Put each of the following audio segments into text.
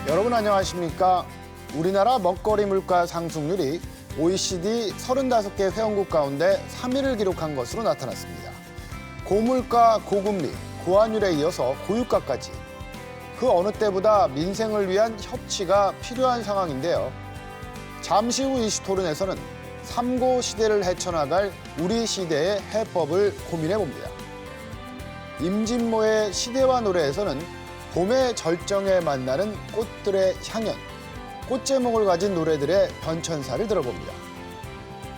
여러분 안녕하십니까? 우리나라 먹거리 물가 상승률이 OECD 35개 회원국 가운데 3위를 기록한 것으로 나타났습니다. 고물가, 고금리, 고환율에 이어서 고유가까지 그 어느 때보다 민생을 위한 협치가 필요한 상황인데요. 잠시 후 이슈토론에서는 3고 시대를 헤쳐나갈 우리 시대의 해법을 고민해봅니다. 임진모의 시대와 노래에서는 봄의 절정에 만나는 꽃들의 향연, 꽃제목을 가진 노래들의 변천사를 들어봅니다.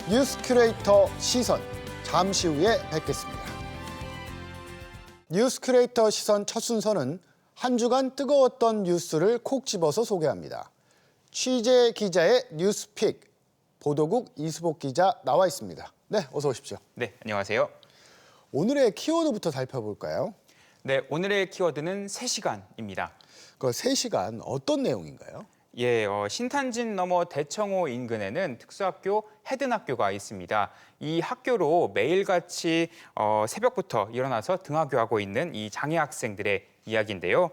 뉴스 큐레이터 시선, 잠시 후에 뵙겠습니다. 뉴스 큐레이터 시선 첫 순서는 한 주간 뜨거웠던 뉴스를 콕 집어서 소개합니다. 취재 기자의 뉴스픽, 보도국 이수복 기자 나와 있습니다. 네, 어서 오십시오. 네, 안녕하세요. 오늘의 키워드부터 살펴볼까요? 네, 오늘의 키워드는 3시간입니다. 그 3시간 어떤 내용인가요? 예, 신탄진 너머 대청호 인근에는 특수학교 헤든학교가 있습니다. 이 학교로 매일같이 새벽부터 일어나서 등하교하고 있는 이 장애 학생들의 이야기인데요.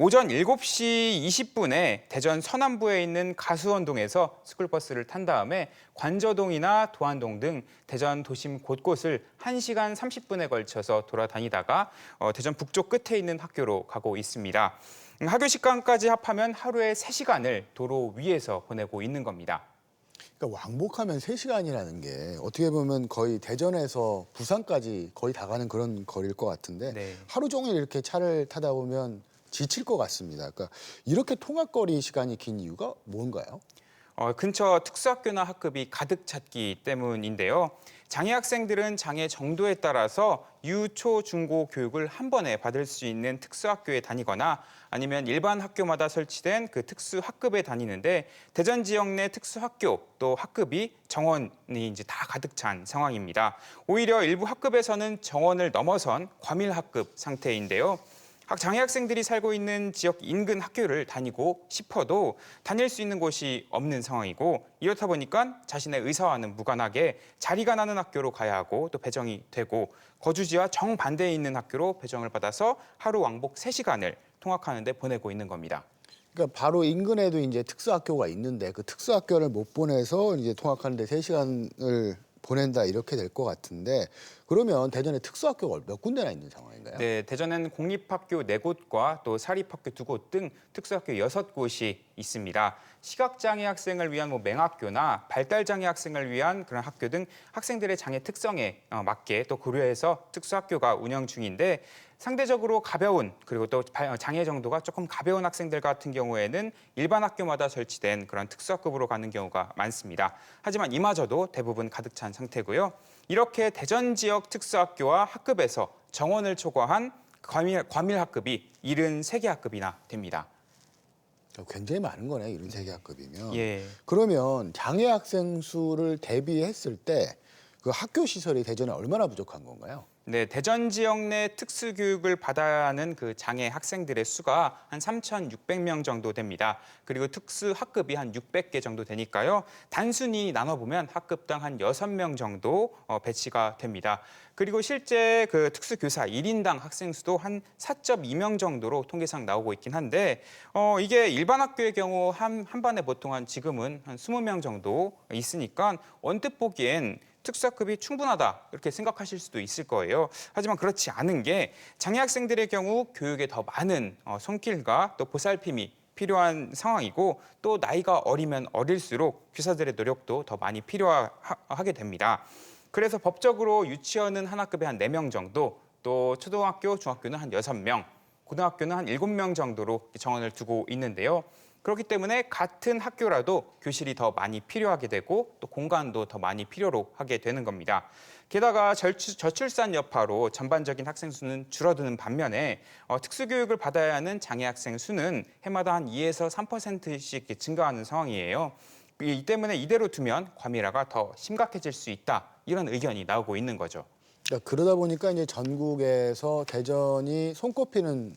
오전 7시 20분에 대전 서남부에 있는 가수원동에서 스쿨버스를 탄 다음에 관저동이나 도안동 등 대전 도심 곳곳을 1시간 30분에 걸쳐서 돌아다니다가 대전 북쪽 끝에 있는 학교로 가고 있습니다. 학교 시간까지 합하면 하루에 3시간을 도로 위에서 보내고 있는 겁니다. 그러니까 왕복하면 3시간이라는 게 어떻게 보면 거의 대전에서 부산까지 거의 다 가는 그런 거리일 것 같은데 네. 하루 종일 이렇게 차를 타다 보면 지칠 것 같습니다. 그러니까 이렇게 통학거리 시간이 긴 이유가 뭔가요? 근처 특수학교나 학급이 가득 찼기 때문인데요. 장애 학생들은 장애 정도에 따라서 유, 초, 중고 교육을 한 번에 받을 수 있는 특수학교에 다니거나 아니면 일반 학교마다 설치된 그 특수학급에 다니는데 대전 지역 내 특수학교 또 학급이 정원이 이제 다 가득 찬 상황입니다. 오히려 일부 학급에서는 정원을 넘어선 과밀학급 상태인데요. 장애 학생들이 살고 있는 지역 인근 학교를 다니고 싶어도 다닐 수 있는 곳이 없는 상황이고 이렇다 보니까 자신의 의사와는 무관하게 자리가 나는 학교로 가야 하고 또 배정이 되고 거주지와 정반대에 있는 학교로 배정을 받아서 하루 왕복 3시간을 통학하는 데 보내고 있는 겁니다. 그러니까 바로 인근에도 이제 특수학교가 있는데 그 특수학교를 못 보내서 이제 통학하는데 3시간을 보낸다 이렇게 될 것 같은데 그러면 대전에 특수학교가 몇 군데나 있는 상황인가요? 네, 대전에는 공립학교 4곳과 또 사립학교 2곳 등 특수학교 6곳이 있습니다. 시각장애 학생을 위한 맹학교나 발달장애 학생을 위한 그런 학교 등 학생들의 장애 특성에 맞게 또 고려해서 특수학교가 운영 중인데 상대적으로 가벼운 그리고 또 장애 정도가 조금 가벼운 학생들 같은 경우에는 일반 학교마다 설치된 그런 특수학급으로 가는 경우가 많습니다. 하지만 이마저도 대부분 가득 찬 상태고요. 이렇게 대전 지역 특수학교와 학급에서 정원을 초과한 과밀 학급이 73개 학급이나 됩니다. 굉장히 많은 거네, 73개 학급이면. 예. 그러면 장애 학생 수를 대비했을 때 그 학교 시설이 대전에 얼마나 부족한 건가요? 네, 대전 지역 내 특수교육을 받아야 하는 그 장애 학생들의 수가 한 3,600명 정도 됩니다. 그리고 특수학급이 한 600개 정도 되니까요. 단순히 나눠보면 학급당 한 6명 정도 배치가 됩니다. 그리고 실제 그 특수교사 1인당 학생 수도 한 4.2명 정도로 통계상 나오고 있긴 한데 이게 일반 학교의 경우 한 반에 보통 지금은 한 20명 정도 있으니까 언뜻 보기엔 특수학급이 충분하다 이렇게 생각하실 수도 있을 거예요. 하지만 그렇지 않은 게 장애 학생들의 경우 교육에 더 많은 손길과 또 보살핌이 필요한 상황이고 또 나이가 어리면 어릴수록 교사들의 노력도 더 많이 필요하게 됩니다. 그래서 법적으로 유치원은 한 학급에 한 4명 정도, 또 초등학교, 중학교는 한 6명, 고등학교는 한 7명 정도로 정원을 두고 있는데요. 그렇기 때문에 같은 학교라도 교실이 더 많이 필요하게 되고 또 공간도 더 많이 필요로 하게 되는 겁니다. 게다가 저출산 여파로 전반적인 학생 수는 줄어드는 반면에 특수교육을 받아야 하는 장애 학생 수는 해마다 한 2에서 3%씩 증가하는 상황이에요. 이 때문에 이대로 두면 과밀화가 더 심각해질 수 있다. 이런 의견이 나오고 있는 거죠. 그러니까 그러다 보니까 이제 전국에서 대전이 손꼽히는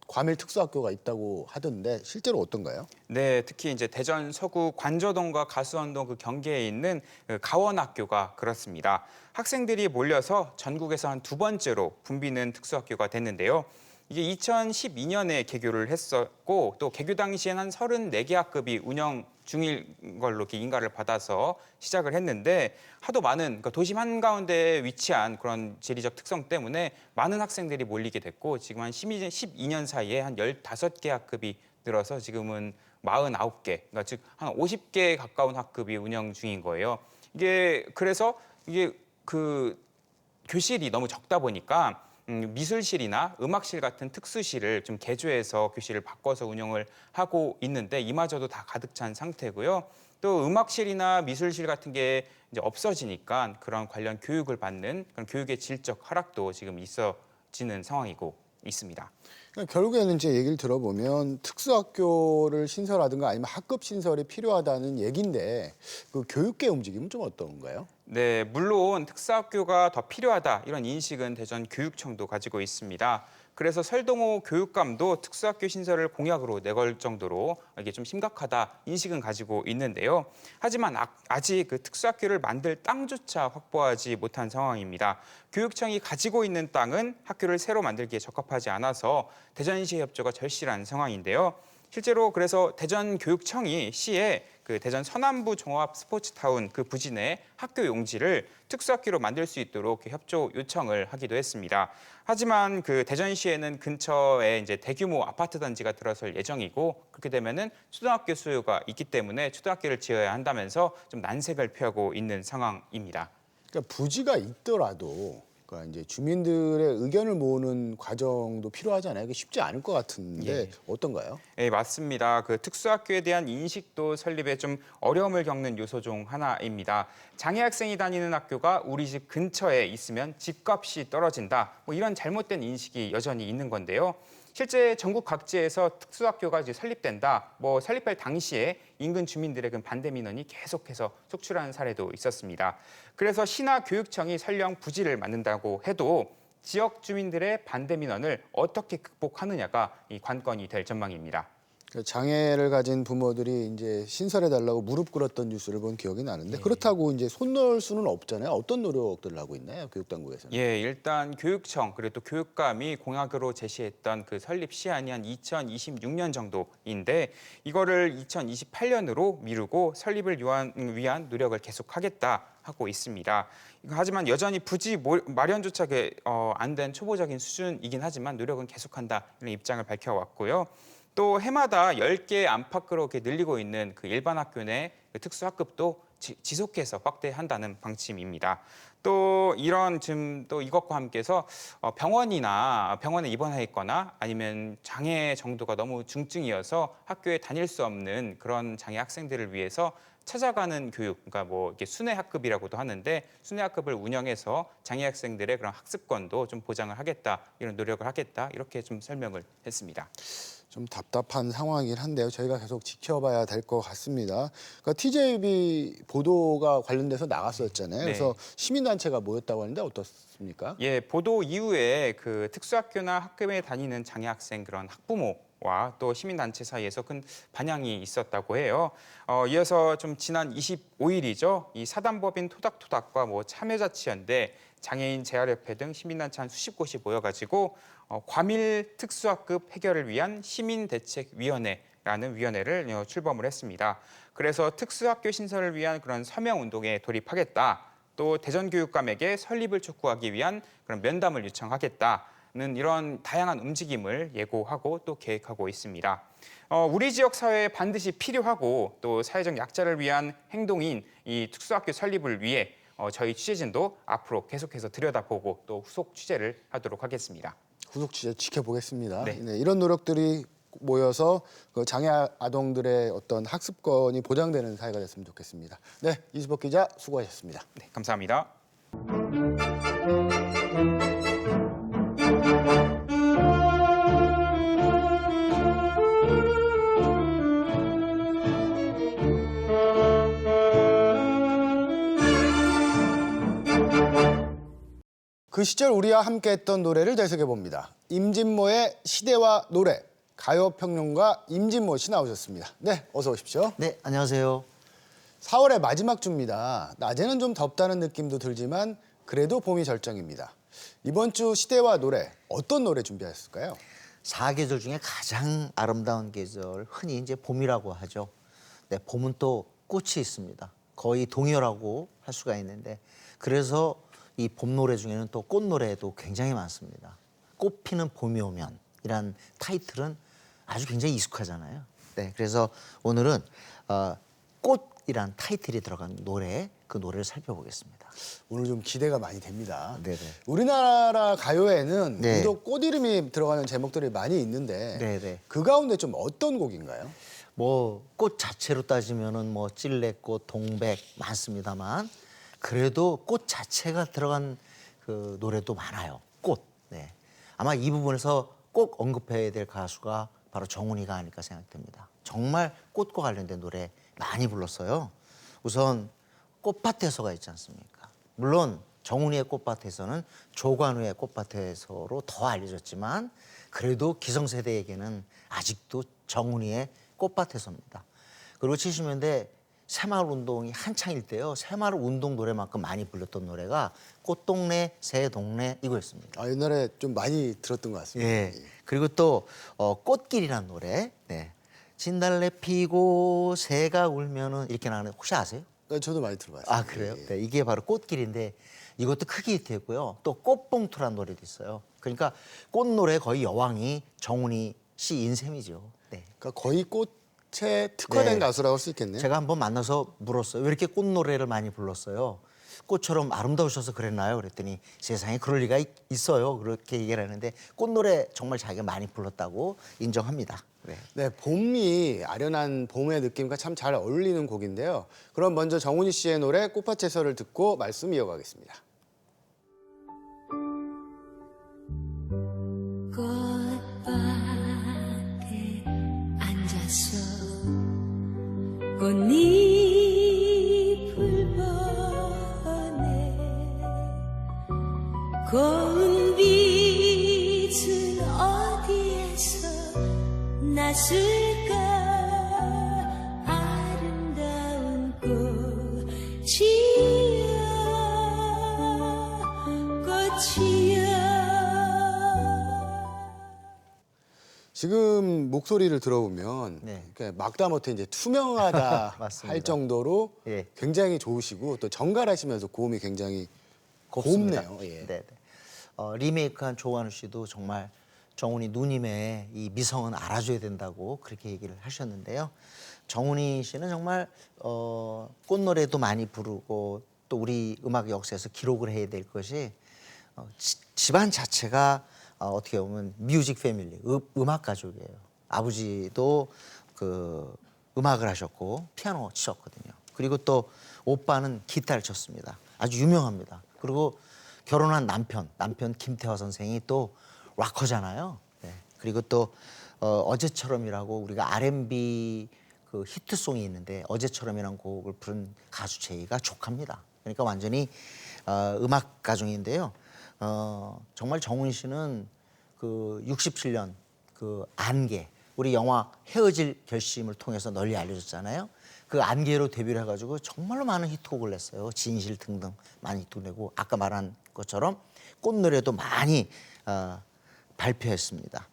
과밀 특수학교가 있다고 하던데 실제로 어떤가요? 네, 특히 이제 대전 서구 관저동과 가수원동 그 경계에 있는 그 가원학교가 그렇습니다. 학생들이 몰려서 전국에서 한 2번째로 붐비는 특수학교가 됐는데요. 이게 2012년에 개교를 했었고 또 개교 당시엔 한 34개 학급이 운영 중일 걸로 이렇게 인가를 받아서 시작을 했는데 하도 많은 그러니까 도심 한가운데에 위치한 그런 지리적 특성 때문에 많은 학생들이 몰리게 됐고 지금 한 12년 사이에 한 15개 학급이 늘어서 지금은 49개, 그러니까 즉 한 50개에 가까운 학급이 운영 중인 거예요. 이게 그래서 이게 그 교실이 너무 적다 보니까 미술실이나 음악실 같은 특수실을 좀 개조해서 교실을 바꿔서 운영을 하고 있는데 이마저도 다 가득 찬 상태고요. 또 음악실이나 미술실 같은 게 이제 없어지니까 그런 관련 교육을 받는 그런 교육의 질적 하락도 지금 있어지는 상황이고 있습니다. 그러니까 결국에는 이제 얘기를 들어보면 특수학교를 신설하든가 아니면 학급 신설이 필요하다는 얘기인데 그 교육계 움직임은 좀 어떤가요? 네, 물론 특수학교가 더 필요하다 이런 인식은 대전 교육청도 가지고 있습니다. 그래서 설동호 교육감도 특수학교 신설을 공약으로 내걸 정도로 이게 좀 심각하다 인식은 가지고 있는데요. 하지만 아직 그 특수학교를 만들 땅조차 확보하지 못한 상황입니다. 교육청이 가지고 있는 땅은 학교를 새로 만들기에 적합하지 않아서 대전시의 협조가 절실한 상황인데요. 실제로 그래서 대전교육청이 시에 그 대전 서남부 종합 스포츠타운 그 부진에 학교 용지를 특수학교로 만들 수 있도록 협조 요청을 하기도 했습니다. 하지만 그 대전시에는 근처에 이제 대규모 아파트 단지가 들어설 예정이고 그렇게 되면은 초등학교 수요가 있기 때문에 초등학교를 지어야 한다면서 좀 난색을 표하고 있는 상황입니다. 그러니까 부지가 있더라도 그러니까 이제 주민들의 의견을 모으는 과정도 필요하잖아요. 이게 쉽지 않을 것 같은데 어떤가요? 네, 맞습니다. 그 특수학교에 대한 인식도 설립에 좀 어려움을 겪는 요소 중 하나입니다. 장애 학생이 다니는 학교가 우리 집 근처에 있으면 집값이 떨어진다. 뭐 이런 잘못된 인식이 여전히 있는 건데요. 실제 전국 각지에서 특수학교가 이제 설립된다. 뭐 설립할 당시에 인근 주민들의 그 반대 민원이 계속해서 속출하는 사례도 있었습니다. 그래서 시나 교육청이 설령 부지를 만든다고 해도 지역 주민들의 반대 민원을 어떻게 극복하느냐가 이 관건이 될 전망입니다. 그러니까 장애를 가진 부모들이 이제 신설해달라고 무릎 꿇었던 뉴스를 본 기억이 나는데 그렇다고 이제 손 놓을 수는 없잖아요. 어떤 노력들을 하고 있나요, 교육당국에서는? 예, 일단 교육청 그리고 또 교육감이 공약으로 제시했던 그 설립 시한이 한 2026년 정도인데 이거를 2028년으로 미루고 설립을 위한 노력을 계속하겠다 하고 있습니다. 하지만 여전히 부지 마련조차 안 된 초보적인 수준이긴 하지만 노력은 계속한다 이런 입장을 밝혀왔고요. 또 해마다 10개 안팎으로 이렇게 늘리고 있는 그 일반 학교 내 특수학급도 지속해서 확대한다는 방침입니다. 또 또 이것과 함께해서 병원에 입원해 있거나 아니면 장애 정도가 너무 중증이어서 학교에 다닐 수 없는 그런 장애 학생들을 위해서 찾아가는 교육, 그러니까 뭐 이렇게 순회 학급이라고도 하는데 순회 학급을 운영해서 장애 학생들의 그런 학습권도 좀 보장을 하겠다, 이런 노력을 하겠다 이렇게 좀 설명을 했습니다. 좀 답답한 상황이긴 한데요. 저희가 계속 지켜봐야 될 것 같습니다. 그러니까 TJB 보도가 관련돼서 나갔었잖아요. 네. 그래서 시민단체가 모였다고 하는데 어떻습니까? 예, 보도 이후에 그 특수학교나 학급에 다니는 장애 학생 그런 학부모와 또 시민단체 사이에서 큰 반향이 있었다고 해요. 이어서 좀 지난 25일이죠. 이 사단법인 토닥토닥과 뭐 참여자치연대, 장애인 재활협회 등 시민단체 한 수십 곳이 모여가지고 과밀 특수학급 해결을 위한 시민대책위원회라는 위원회를 출범을 했습니다. 그래서 특수학교 신설을 위한 그런 서명운동에 돌입하겠다. 또 대전교육감에게 설립을 촉구하기 위한 그런 면담을 요청하겠다는 이런 다양한 움직임을 예고하고 또 계획하고 있습니다. 우리 지역 사회에 반드시 필요하고 또 사회적 약자를 위한 행동인 이 특수학교 설립을 위해 저희 취재진도 앞으로 계속해서 들여다보고 또 후속 취재를 하도록 하겠습니다. 후속 취재 지켜보겠습니다. 네. 네, 이런 노력들이 모여서 그 장애 아동들의 어떤 학습권이 보장되는 사회가 됐으면 좋겠습니다. 네, 이수복 기자 수고하셨습니다. 네, 감사합니다. 그 시절 우리와 함께했던 노래를 되새겨봅니다. 임진모의 시대와 노래, 가요평론가 임진모 씨 나오셨습니다. 네, 어서 오십시오. 네, 안녕하세요. 4월의 마지막 주입니다. 낮에는 좀 덥다는 느낌도 들지만 그래도 봄이 절정입니다. 이번 주 시대와 노래, 어떤 노래 준비하셨을까요? 사계절 중에 가장 아름다운 계절, 흔히 이제 봄이라고 하죠. 네, 봄은 또 꽃이 있습니다. 거의 동요라고 할 수가 있는데, 그래서 이 봄 노래 중에는 또 꽃 노래도 굉장히 많습니다. 꽃 피는 봄이 오면 이란 타이틀은 아주 굉장히 익숙하잖아요. 네, 그래서 오늘은 꽃이란 타이틀이 들어간 노래, 그 노래를 살펴보겠습니다. 오늘 좀 기대가 많이 됩니다. 네네. 우리나라 가요에는 네. 유독 꽃 이름이 들어가는 제목들이 많이 있는데 네네. 그 가운데 좀 어떤 곡인가요? 뭐 꽃 자체로 따지면은 뭐 찔레꽃, 동백 많습니다만, 그래도 꽃 자체가 들어간 그 노래도 많아요. 꽃. 네. 아마 이 부분에서 꼭 언급해야 될 가수가 바로 정훈이가 아닐까 생각됩니다. 정말 꽃과 관련된 노래 많이 불렀어요. 우선 꽃밭에서가 있지 않습니까? 물론 정훈이의 꽃밭에서는 조관우의 꽃밭에서로 더 알려졌지만, 그래도 기성세대에게는 아직도 정훈이의 꽃밭에서입니다. 그리고 70년대 새마을 운동이 한창일 때요, 새마을 운동 노래만큼 많이 불렸던 노래가 꽃동네 새동네 이거였습니다. 옛날에 좀 많이 들었던 것 같습니다. 예. 그리고 또 꽃길이라는 노래. 네. 진달래 피고 새가 울면은 이렇게 나가는, 혹시 아세요? 저도 많이 들어봤어요. 아, 그래요? 네, 이게 바로 꽃길인데 이것도 크게 히트했고요. 또 꽃봉투라는 노래도 있어요. 그러니까 꽃노래 거의 여왕이 정훈이 씨 인셈이죠. 네. 그러니까 거의 꽃에 특화된 네. 가수라고 할 수 있겠네요. 제가 한번 만나서 물었어요. 왜 이렇게 꽃노래를 많이 불렀어요? 꽃처럼 아름다우셔서 그랬나요? 그랬더니 세상에 그럴 리가 있어요. 그렇게 얘기를 하는데 꽃노래 정말 자기가 많이 불렀다고 인정합니다. 네. 네, 봄이 아련한 봄의 느낌과 참 잘 어울리는 곡인데요. 그럼 먼저 정훈이 씨의 노래 꽃밭에서를 듣고 말씀 이어가겠습니다. 꽃밭에 앉아서 꽃잎을 보네. 고운 빛은 어디에서 났을까. 아름다운 꽃이여. 지금 목소리를 들어보면 네. 그러니까 막다못해 이제 투명하다 맞습니다. 할 정도로 예. 굉장히 좋으시고 또 정갈하시면서 고음이 굉장히 곱습니다. 곱네요. 예. 네. 리메이크한 조관우 씨도 정말 정훈이 누님의 이 미성은 알아줘야 된다고 그렇게 얘기를 하셨는데요. 정훈이 씨는 정말 꽃노래도 많이 부르고, 또 우리 음악 역사에서 기록을 해야 될 것이 집안 자체가 어떻게 보면 뮤직 패밀리, 음악 가족이에요. 아버지도 그 음악을 하셨고 피아노 치셨거든요. 그리고 또 오빠는 기타를 쳤습니다. 아주 유명합니다. 그리고 결혼한 남편 김태화 선생이 또 락커잖아요. 네. 그리고 또 어제처럼이라고 우리가 R&B 그 히트송이 있는데, 어제처럼이라는 곡을 부른 가수 제이가 조카입니다. 그러니까 완전히 음악 가정인데요. 정말 정훈 씨는 그 67년 그 안개, 우리 영화 헤어질 결심을 통해서 널리 알려졌잖아요. 그 안개로 데뷔를 해가지고 정말로 많은 히트곡을 냈어요. 진실 등등 많이 히트곡 내고, 아까 말한 것처럼 꽃노래도 많이 발표했습니다.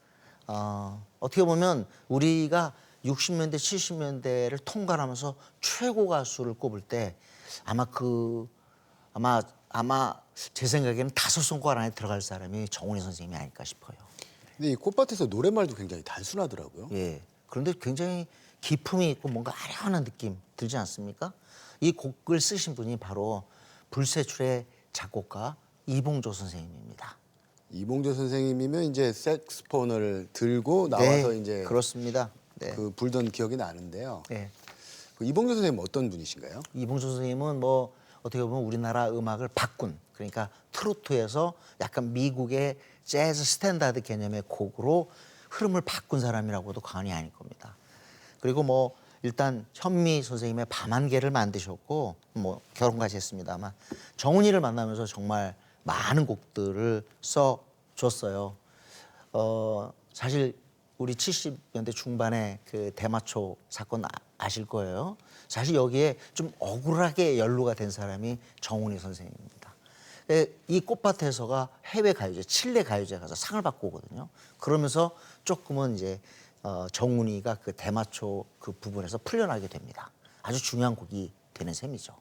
어떻게 보면 우리가 60년대, 70년대를 통과하면서 최고 가수를 꼽을 때 아마 제 생각에는 5손가락 안에 들어갈 사람이 정훈이 선생님이 아닐까 싶어요. 근데 이 꽃밭에서 노랫말도 굉장히 단순하더라고요. 예. 그런데 굉장히 기품이 있고 뭔가 아련한 느낌 들지 않습니까? 이 곡을 쓰신 분이 바로 불세출의 작곡가 이봉조 선생님입니다. 이봉조 선생님이면 이제 색스폰을 들고 나와서 네, 이제 그렇습니다. 네. 그 불던 기억이 나는데요. 네. 그 이봉조 선생님 어떤 분이신가요? 이봉조 선생님은 뭐 어떻게 보면 우리나라 음악을 바꾼, 그러니까 트로트에서 약간 미국의 재즈 스탠다드 개념의 곡으로 흐름을 바꾼 사람이라고도 과언이 아닐 겁니다. 그리고 뭐 일단 현미 선생님의 밤안개를 만드셨고 뭐 결혼까지 했습니다만, 정훈이를 만나면서 정말 많은 곡들을 써줬어요. 사실 우리 70년대 중반에 그 대마초 사건 아실 거예요. 사실 여기에 좀 억울하게 연루가 된 사람이 정훈이 선생님입니다. 이 꽃밭에서가 해외 가요제, 칠레 가요제 가서 상을 받고 오거든요. 그러면서 조금은 이제 정훈이가 그 대마초 그 부분에서 풀려나게 됩니다. 아주 중요한 곡이 되는 셈이죠.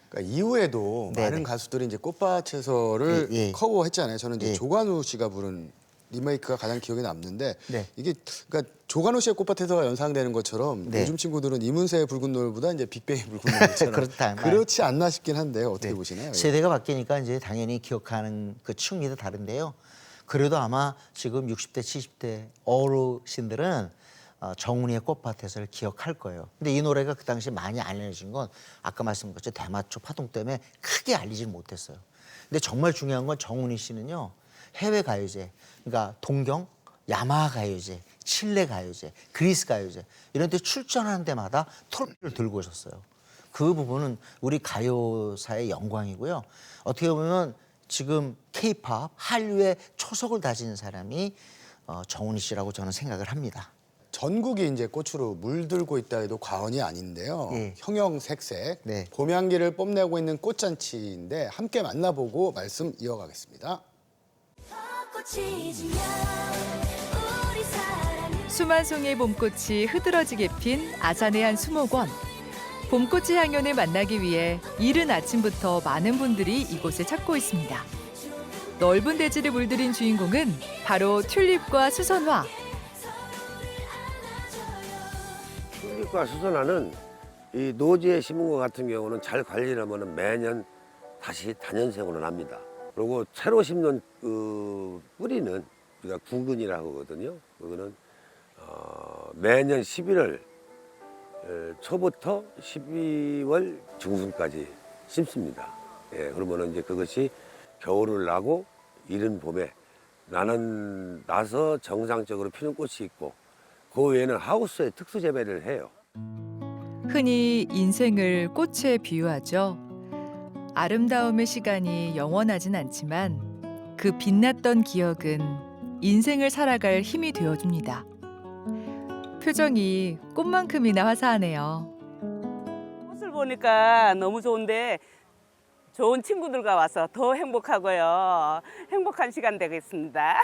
그러니까 이후에도 네네. 많은 가수들이 이제 꽃밭에서를 예, 예. 커버했잖아요. 저는 이제 예. 조관우 씨가 부른 리메이크가 가장 기억에 남는데 네. 이게 그러니까 조관우 씨의 꽃밭에서 연상되는 것처럼 네. 요즘 친구들은 이문세의 붉은 노을보다 이제 빅뱅의 붉은 노을처럼 그렇다. 그렇지 않나 싶긴 한데요. 어떻게 네. 보시나요? 세대가 바뀌니까 이제 당연히 기억하는 그 층위도 다른데요. 그래도 아마 지금 60대, 70대 어르신들은 정훈이의 꽃밭에서를 기억할 거예요. 근데 이 노래가 그 당시에 많이 알려진 건 아까 말씀드린 것처럼 대마초 파동 때문에 크게 알리질 못했어요. 근데 정말 중요한 건 정훈이 씨는요. 해외 가요제, 그러니까 동경, 야마하 가요제, 칠레 가요제, 그리스 가요제 이런 데 출전하는 데마다 트로피를 들고 오셨어요. 그 부분은 우리 가요사의 영광이고요. 어떻게 보면 지금 K-팝, 한류의 초석을 다진 사람이 정훈이 씨라고 저는 생각을 합니다. 전국이 이제 꽃으로 물들고 있다 해도 과언이 아닌데요. 예. 형형색색 네. 봄 향기를 뽐내고 있는 꽃잔치인데 함께 만나보고 말씀 이어가겠습니다. 꽃이 지면 우리 사랑은 수만 송이의 봄꽃이 흐드러지게 핀 아산의 한 수목원. 봄꽃의 향연을 만나기 위해 이른 아침부터 많은 분들이 이곳을 찾고 있습니다. 넓은 대지를 물들인 주인공은 바로 튤립과 수선화. 튤립과 수선화는 이 노지에 심은 것 같은 경우는 잘 관리를 하면 매년 다시 단연생으로 납니다. 그리고 새로 심는 그 뿌리는 우리가 구근이라고 하거든요. 그거는 매년 11월 초부터 12월 중순까지 심습니다. 예, 그러면은 이제 그것이 겨울을 나고 이른 봄에 나서 정상적으로 피는 꽃이 있고 그 외에는 하우스에 특수 재배를 해요. 흔히 인생을 꽃에 비유하죠. 아름다움의 시간이 영원하진 않지만 그 빛났던 기억은 인생을 살아갈 힘이 되어줍니다. 표정이 꽃만큼이나 화사하네요. 꽃을 보니까 너무 좋은데 좋은 친구들과 와서 더 행복하고요. 행복한 시간 되겠습니다.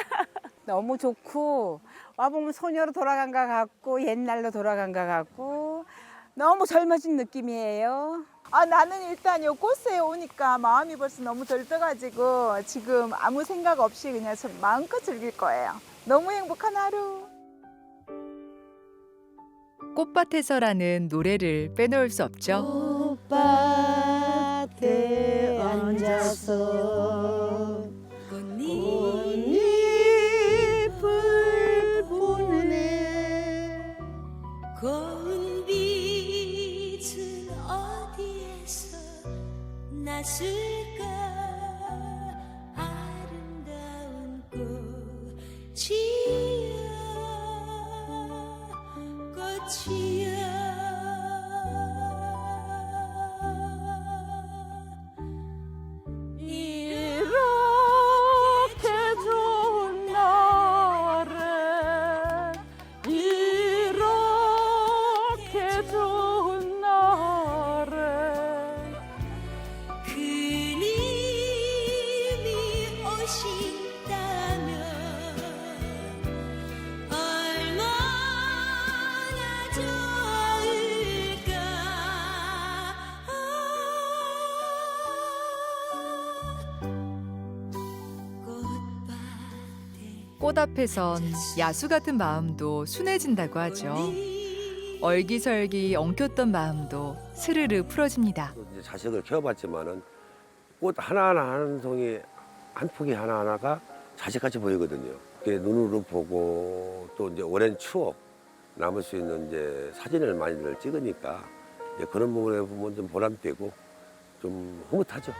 너무 좋고 와보면 소녀로 돌아간 것 같고 옛날로 돌아간 것 같고 너무 젊어진 느낌이에요. 나는 일단 요 꽃에 오니까 마음이 벌써 너무 들떠가지고 지금 아무 생각 없이 그냥 마음껏 즐길 거예요. 너무 행복한 하루. 꽃밭에서라는 노래를 빼놓을 수 없죠. 꽃밭에 앉아서 꽃잎을 보네. 고운 빛은 어디에서 났을까 아름다운 꽃이야 꽃이야 이렇게 좋은 날에 이렇게 좋은 날에 그님이 오신다면 얼마나 좋을까 꽃 앞에선 야수 같은 마음도 순해진다고 하죠. 얼기설기 엉켰던 마음도 스르르 풀어집니다. 또 이제 자식을 키워봤지만은 꽃 하나하나 한 송이 한 포기 하나하나가 자식같이 보이거든요. 그게 눈으로 보고 또 이제 오랜 추억 남을 수 있는 이제 사진을 많이들 찍으니까 이제 그런 부분에 보면 좀 보람되고 좀 흐뭇하죠.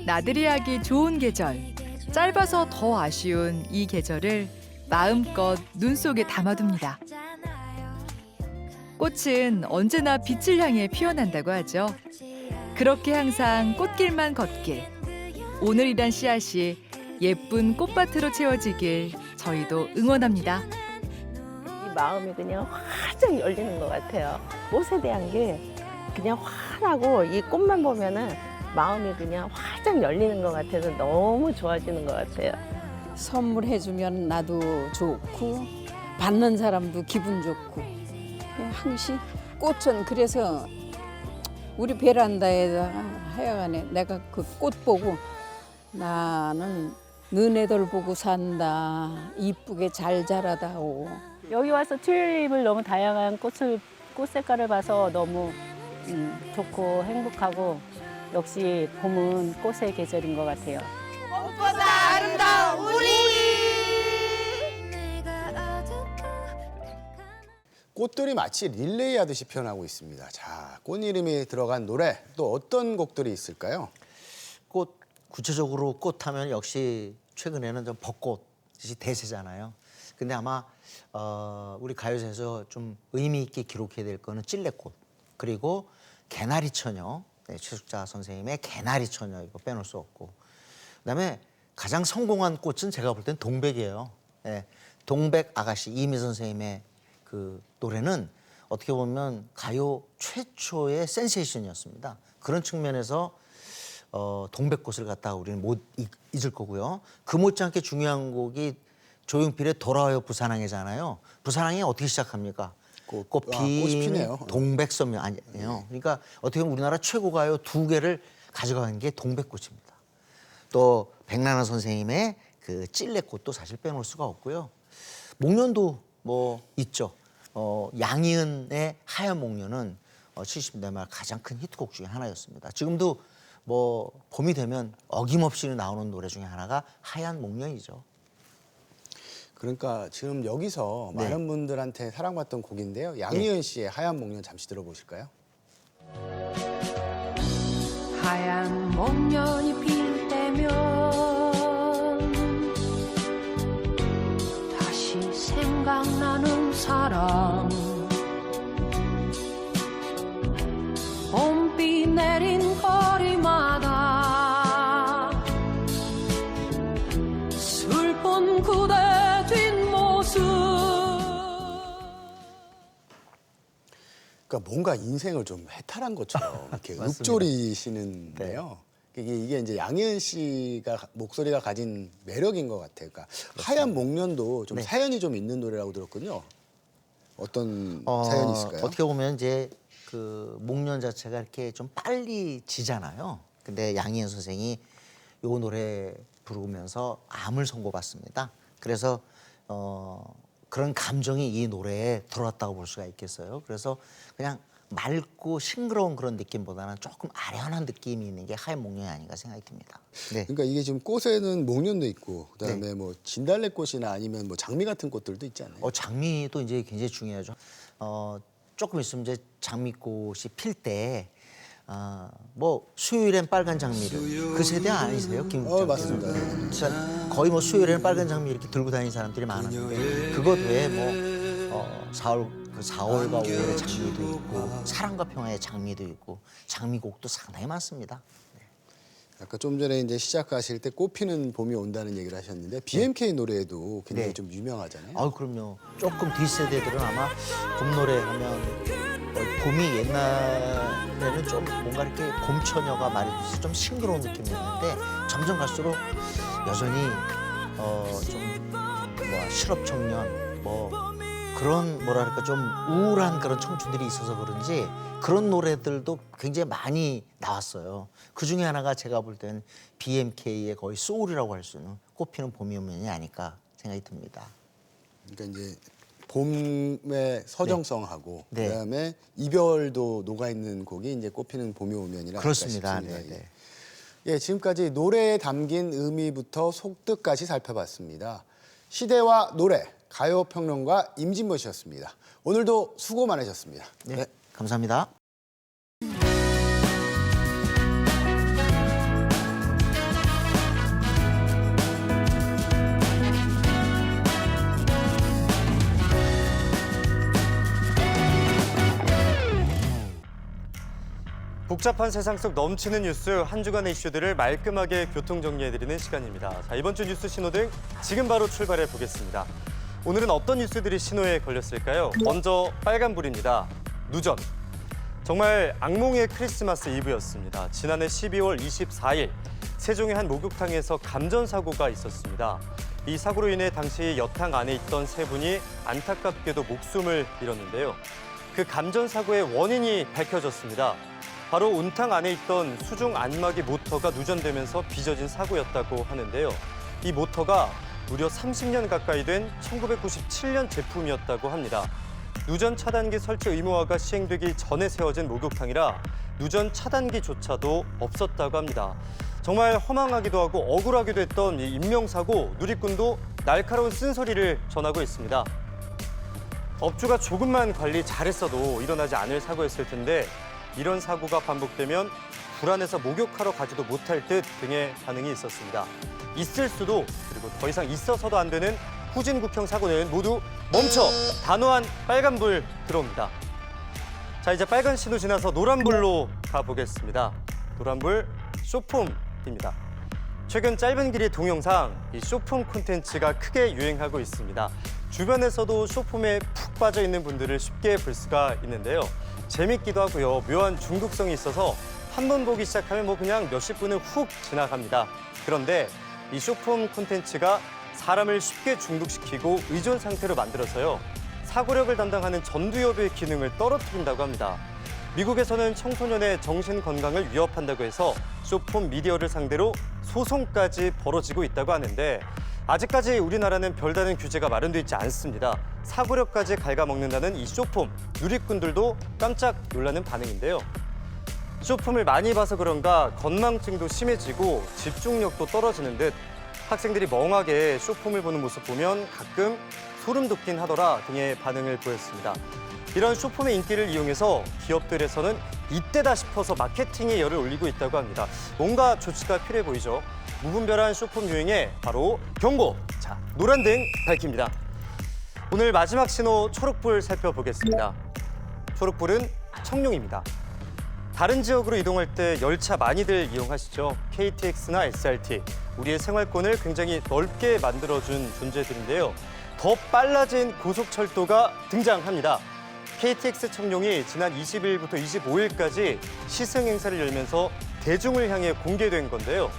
나들이 하기 좋은 계절, 짧아서 더 아쉬운 이 계절을 마음껏 눈 속에 담아둡니다. 꽃은 언제나 빛을 향해 피어난다고 하죠. 그렇게 항상 꽃길만 걷길, 오늘이란 씨앗이 예쁜 꽃밭으로 채워지길 저희도 응원합니다. 이 마음이 그냥 활짝 열리는 것 같아요. 꽃에 대한 게 그냥 환하고 이 꽃만 보면은 마음이 그냥 활짝 활짝 열리는 것 같아서 너무 좋아지는 것 같아요. 선물해주면 나도 좋고 받는 사람도 기분 좋고 항시 꽃은 그래서 우리 베란다에다가 하여간에 내가 그 꽃 보고 나는 너네들 보고 산다 이쁘게 잘 자라다오. 여기 와서 튤립을 너무 다양한 꽃 색깔을 봐서 너무 좋고 행복하고 역시 봄은 꽃의 계절인 것 같아요. 꽃보다 아름다운 우리. 꽃들이 마치 릴레이 하듯이 표현하고 있습니다. 자, 꽃 이름이 들어간 노래 또 어떤 곡들이 있을까요? 꽃 구체적으로 꽃하면 역시 최근에는 좀 벚꽃이 대세잖아요. 근데 아마 우리 가요제에서 좀 의미 있게 기록해야 될 거는 찔레꽃 그리고 개나리 처녀 최숙자 선생님의 개나리 처녀 이거 빼놓을 수 없고 그다음에 가장 성공한 꽃은 제가 볼 땐 동백이에요. 예, 동백 아가씨 이미 선생님의 그 노래는 어떻게 보면 가요 최초의 센세이션이었습니다. 그런 측면에서 동백꽃을 갖다가 우리는 못 잊을 거고요. 그 못지않게 중요한 곡이 조용필의 돌아와요 부산항이잖아요. 부산항이 어떻게 시작합니까? 꽃이 피네요. 동백섬이 아니에요. 그러니까 어떻게 보면 우리나라 최고 가요 두 개를 가져간 게 동백꽃입니다. 또 백나나 선생님의 그 찔레꽃도 사실 빼놓을 수가 없고요. 목련도 뭐 있죠. 양희은의 하얀 목련은 70년대 말 가장 큰 히트곡 중에 하나였습니다. 지금도 뭐 봄이 되면 어김없이 나오는 노래 중에 하나가 하얀 목련이죠. 그러니까 지금 여기서 네. 많은 분들한테 사랑받던 곡인데요. 양희은 씨의 하얀 목련 잠시 들어보실까요? 하얀 목련이 필 때면 다시 생각나는 사람 봄비 내린 거리마다 슬픈 그대 뒷모습 그러니까 뭔가 인생을 좀 해탈한 것처럼 이렇게 맞습니다. 읊조리시는데요. 이게 이제 양희은 씨가 목소리가 가진 매력인 것 같아요. 그러니까 하얀 목련도 좀 네. 사연이 좀 있는 노래라고 들었거든요. 어떤 사연이 있을까요? 어떻게 보면 이제 그 목련 자체가 이렇게 좀 빨리 지잖아요. 근데 양희은 선생이 요 노래 부르면서 암을 선고받습니다. 그래서 그런 감정이 이 노래에 들어왔다고 볼 수가 있겠어요. 그래서 그냥 맑고 싱그러운 그런 느낌보다는 조금 아련한 느낌이 있는 게 하얀 목련이 아닌가 생각이 듭니다. 네. 그러니까 이게 지금 꽃에는 목련도 있고 그다음에 뭐 진달래꽃이나 아니면 뭐 장미 같은 꽃들도 있지 않나요? 장미도 이제 굉장히 중요하죠. 조금 있으면 이제 장미꽃이 필 때 뭐 수요일엔 빨간 장미를 그 세대 아니세요, 김국장? 맞습니다. 그러니까 거의 뭐 수요일엔 빨간 장미 이렇게 들고 다니는 사람들이 많았는데 그것 외에 뭐 4월과 5월에 장미도 있고 사랑과 평화의 장미도 있고 장미곡도 상당히 많습니다. 아까 좀 전에 이제 시작하실 때 꽃피는 봄이 온다는 얘기를 하셨는데 BMK 노래도 굉장히 네. 좀 유명하잖아요. 그럼요. 조금 뒷세대들은 아마 봄 노래 하면 봄이 옛날에는 좀 뭔가 이렇게 봄처녀가 말이듯이 좀 싱그러운 느낌이었는데 점점 갈수록 여전히 좀 실업 청년 뭐 그런 뭐랄까 좀 우울한 그런 청춘들이 있어서 그런지 그런 노래들도 굉장히 많이 나왔어요. 그 중에 하나가 제가 볼 때는 BMK의 거의 소울이라고 할 수 있는 꽃피는 봄이 오면이 아닐까 생각이 듭니다. 그러니까 이제 봄의 서정성하고 네. 그다음에 이별도 녹아 있는 곡이 이제 꽃피는 봄이 오면이라 그렇습니다. 싶습니다. 네. 예, 지금까지 노래에 담긴 의미부터 속뜻까지 살펴봤습니다. 시대와 노래 가요 평론가 임진모 씨였습니다. 오늘도 수고 많으셨습니다. 네. 감사합니다. 복잡한 세상 속 넘치는 뉴스, 한 주간의 이슈들을 말끔하게 교통 정리해드리는 시간입니다. 자, 이번 주 뉴스 신호등 지금 바로 출발해 보겠습니다. 오늘은 어떤 뉴스들이 신호에 걸렸을까요? 먼저 빨간불입니다. 누전. 정말 악몽의 크리스마스 이브였습니다. 지난해 12월 24일 세종의 한 목욕탕에서 감전 사고가 있었습니다. 이 사고로 인해 당시 여탕 안에 있던 세 분이 안타깝게도 목숨을 잃었는데요. 그 감전 사고의 원인이 밝혀졌습니다. 바로 온탕 안에 있던 수중 안마기 모터가 누전되면서 빚어진 사고였다고 하는데요. 이 모터가 무려 30년 가까이 된 1997년 제품이었다고 합니다. 누전 차단기 설치 의무화가 시행되기 전에 세워진 목욕탕이라 누전 차단기조차도 없었다고 합니다. 정말 허망하기도 하고 억울하기도 했던 이 인명사고, 누리꾼도 날카로운 쓴소리를 전하고 있습니다. 업주가 조금만 관리 잘했어도 일어나지 않을 사고였을 텐데 이런 사고가 반복되면 불안해서 목욕하러 가지도 못할 듯 등의 반응이 있었습니다. 있을 수도 그리고 더 이상 있어서도 안 되는 후진국형 사고는 모두 멈춰! 단호한 빨간불 들어옵니다. 자, 이제 빨간 신호 지나서 노란불로 가보겠습니다. 노란불 쇼폼입니다. 최근 짧은 길이 동영상, 이 쇼폼 콘텐츠가 크게 유행하고 있습니다. 주변에서도 쇼폼에 푹 빠져 있는 분들을 쉽게 볼 수가 있는데요. 재밌기도 하고요. 묘한 중독성이 있어서 한 번 보기 시작하면 뭐 그냥 몇십 분은 훅 지나갑니다. 그런데 이 쇼폼 콘텐츠가 사람을 쉽게 중독시키고 의존 상태로 만들어서요. 사고력을 담당하는 전두엽의 기능을 떨어뜨린다고 합니다. 미국에서는 청소년의 정신 건강을 위협한다고 해서 쇼폼 미디어를 상대로 소송까지 벌어지고 있다고 하는데 아직까지 우리나라는 별다른 규제가 마련돼 있지 않습니다. 사고력까지 갉아먹는다는 이 쇼폼, 누리꾼들도 깜짝 놀라는 반응인데요. 쇼폼을 많이 봐서 그런가 건망증도 심해지고 집중력도 떨어지는 듯 학생들이 멍하게 쇼폼을 보는 모습 보면 가끔 소름 돋긴 하더라 등의 반응을 보였습니다. 이런 쇼폼의 인기를 이용해서 기업들에서는 이때다 싶어서 마케팅에 열을 올리고 있다고 합니다. 뭔가 조치가 필요해 보이죠. 무분별한 쇼폼 유행에 바로 경고! 자, 노란등 밝힙니다. 오늘 마지막 신호 초록불 살펴보겠습니다. 초록불은 청룡입니다. 다른 지역으로 이동할 때 열차 많이들 이용하시죠. KTX나 SRT, 우리의 생활권을 굉장히 넓게 만들어준 존재들인데요. 더 빨라진 고속철도가 등장합니다. KTX 청룡이 지난 20일부터 25일까지 시승 행사를 열면서 대중을 향해 공개된 건데요.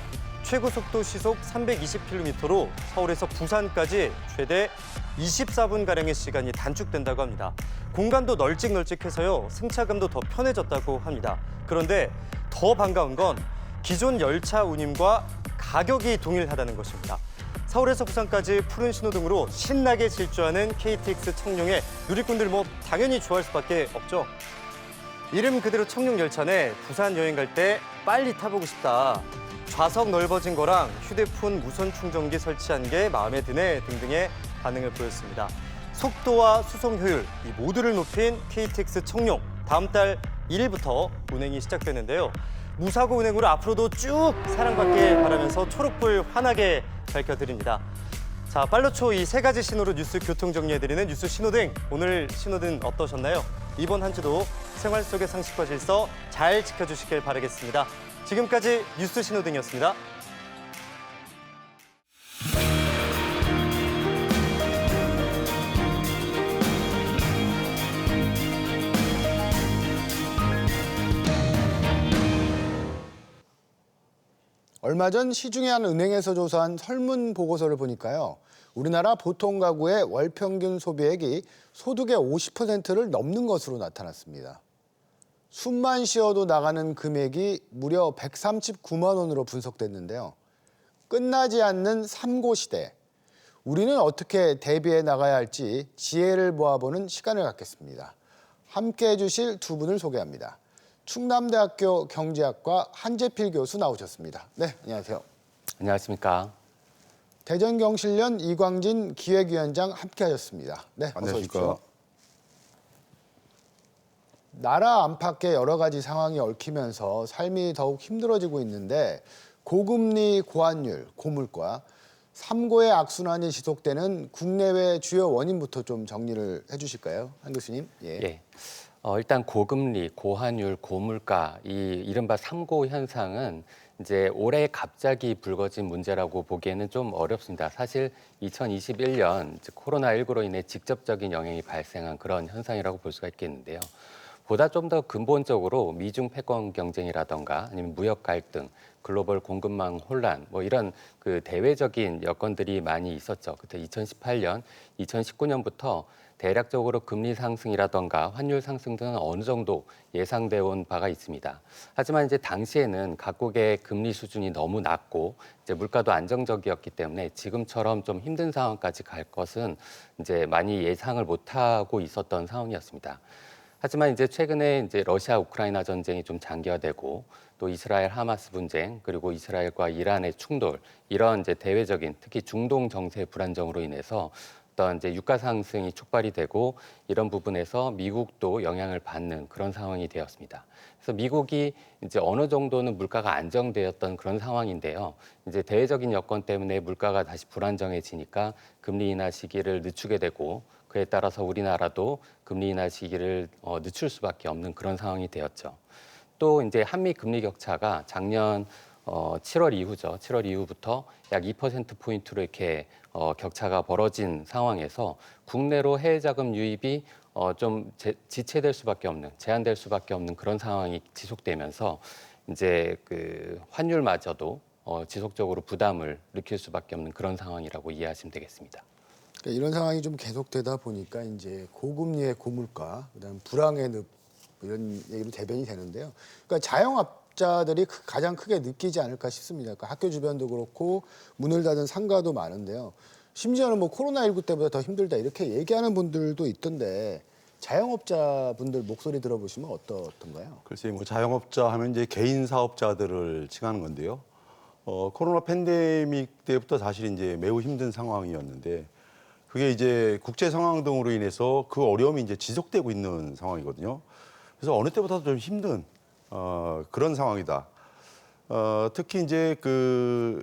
최고 속도 시속 320km로 서울에서 부산까지 최대 24분가량의 시간이 단축된다고 합니다. 공간도 널찍널찍해서요. 승차감도 더 편해졌다고 합니다. 그런데 더 반가운 건 기존 열차 운임과 가격이 동일하다는 것입니다. 서울에서 부산까지 푸른 신호등으로 신나게 질주하는 KTX 청룡에 누리꾼들 당연히 좋아할 수밖에 없죠. 이름 그대로 청룡 열차네. 부산 여행 갈 때 빨리 타보고 싶다. 좌석 넓어진 거랑 휴대폰 무선 충전기 설치한 게 마음에 드네 등등의 반응을 보였습니다. 속도와 수송 효율 이 모두를 높인 KTX 청룡 다음 달 1일부터 운행이 시작되는데요. 무사고 운행으로 앞으로도 쭉 사랑받길 바라면서 초록불 환하게 밝혀드립니다. 자, 빨로초 이 세 가지 신호로 뉴스 교통 정리해드리는 뉴스 신호등. 오늘 신호등 어떠셨나요? 이번 한 주도 생활 속의 상식과 질서 잘 지켜주시길 바라겠습니다. 지금까지 뉴스 신호등이었습니다. 얼마 전 시중의 한 은행에서 조사한 설문 보고서를 보니까요. 우리나라 보통 가구의 월 평균 소비액이 소득의 50%를 넘는 것으로 나타났습니다. 숨만 쉬어도 나가는 금액이 무려 139만 원으로 분석됐는데요. 끝나지 않는 삼고 시대. 우리는 어떻게 대비해 나가야 할지 지혜를 모아보는 시간을 갖겠습니다. 함께해 주실 두 분을 소개합니다. 충남대학교 경제학과 한재필 교수 나오셨습니다. 네, 안녕하세요. 안녕하십니까. 대전경실련 이광진 기획위원장 함께하셨습니다. 네, 어서 오십시오. 나라 안팎의 여러 가지 상황이 얽히면서 삶이 더욱 힘들어지고 있는데 고금리, 고환율, 고물가, 삼고의 악순환이 지속되는 국내외 주요 원인부터 좀 정리를 해주실까요? 한 교수님. 예. 일단 고금리, 고환율, 고물가, 이 이른바 삼고 현상은 이제 올해 갑자기 불거진 문제라고 보기에는 좀 어렵습니다. 사실 2021년 코로나19로 인해 직접적인 영향이 발생한 그런 현상이라고 볼 수가 있겠는데요. 보다 좀 더 근본적으로 미중 패권 경쟁이라던가 아니면 무역 갈등, 글로벌 공급망 혼란 뭐 이런 그 대외적인 여건들이 많이 있었죠. 그때 2018년, 2019년부터 대략적으로 금리 상승이라던가 환율 상승 등은 어느 정도 예상돼 온 바가 있습니다. 하지만 이제 당시에는 각국의 금리 수준이 너무 낮고 이제 물가도 안정적이었기 때문에 지금처럼 좀 힘든 상황까지 갈 것은 이제 많이 예상을 못하고 있었던 상황이었습니다. 하지만 이제 최근에 이제 러시아 우크라이나 전쟁이 좀 장기화되고 또 이스라엘 하마스 분쟁 그리고 이스라엘과 이란의 충돌 이런 이제 대외적인 특히 중동 정세 불안정으로 인해서 어떤 이제 유가 상승이 촉발이 되고 이런 부분에서 미국도 영향을 받는 그런 상황이 되었습니다. 그래서 미국이 이제 어느 정도는 물가가 안정되었던 그런 상황인데요. 이제 대외적인 여건 때문에 물가가 다시 불안정해지니까 금리 인하 시기를 늦추게 되고 그에 따라서 우리나라도 금리 인하 시기를 늦출 수밖에 없는 그런 상황이 되었죠. 또 이제 한미 금리 격차가 작년 7월 이후죠. 7월 이후부터 약 2%포인트로 이렇게 격차가 벌어진 상황에서 국내로 해외 자금 유입이 좀 지체될 수밖에 없는, 제한될 수밖에 없는 그런 상황이 지속되면서 이제 그 환율마저도 지속적으로 부담을 느낄 수밖에 없는 그런 상황이라고 이해하시면 되겠습니다. 그러니까 이런 상황이 좀 계속되다 보니까 이제 고금리의 고물가, 그다음 불황의 늪 이런 얘기로 대변이 되는데요. 그러니까 자영업자들이 가장 크게 느끼지 않을까 싶습니다. 그러니까 학교 주변도 그렇고 문을 닫은 상가도 많은데요. 심지어는 뭐 코로나19 때보다 더 힘들다 이렇게 얘기하는 분들도 있던데 자영업자 분들 목소리 들어보시면 어떻던가요? 글쎄 뭐 자영업자 하면 이제 개인 사업자들을 칭하는 건데요. 코로나 팬데믹 때부터 사실 이제 매우 힘든 상황이었는데 그게 이제 국제 상황 등으로 인해서 그 어려움이 이제 지속되고 있는 상황이거든요. 그래서 어느 때보다도 좀 힘든 그런 상황이다. 특히 이제 그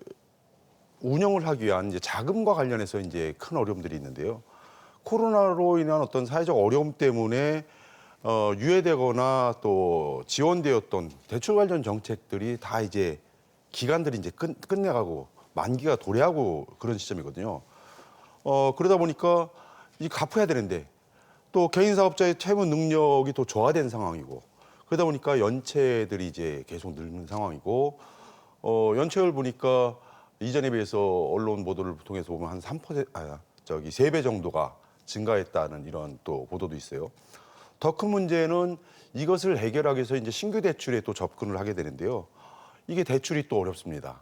운영을 하기 위한 이제 자금과 관련해서 이제 큰 어려움들이 있는데요. 코로나로 인한 어떤 사회적 어려움 때문에 유예되거나 또 지원되었던 대출 관련 정책들이 다 이제 기간들이 이제 끝내가고 만기가 도래하고 그런 시점이거든요. 그러다 보니까 이 갚아야 되는데 또 개인 사업자의 채무 능력이 더 저하된 상황이고 그러다 보니까 연체들이 이제 계속 늘는 상황이고 연체율 보니까 이전에 비해서 언론 보도를 통해서 보면 한 3배 정도가 증가했다는 이런 또 보도도 있어요. 더 큰 문제는 이것을 해결하기 위해서 이제 신규 대출에 또 접근을 하게 되는데요. 이게 대출이 또 어렵습니다.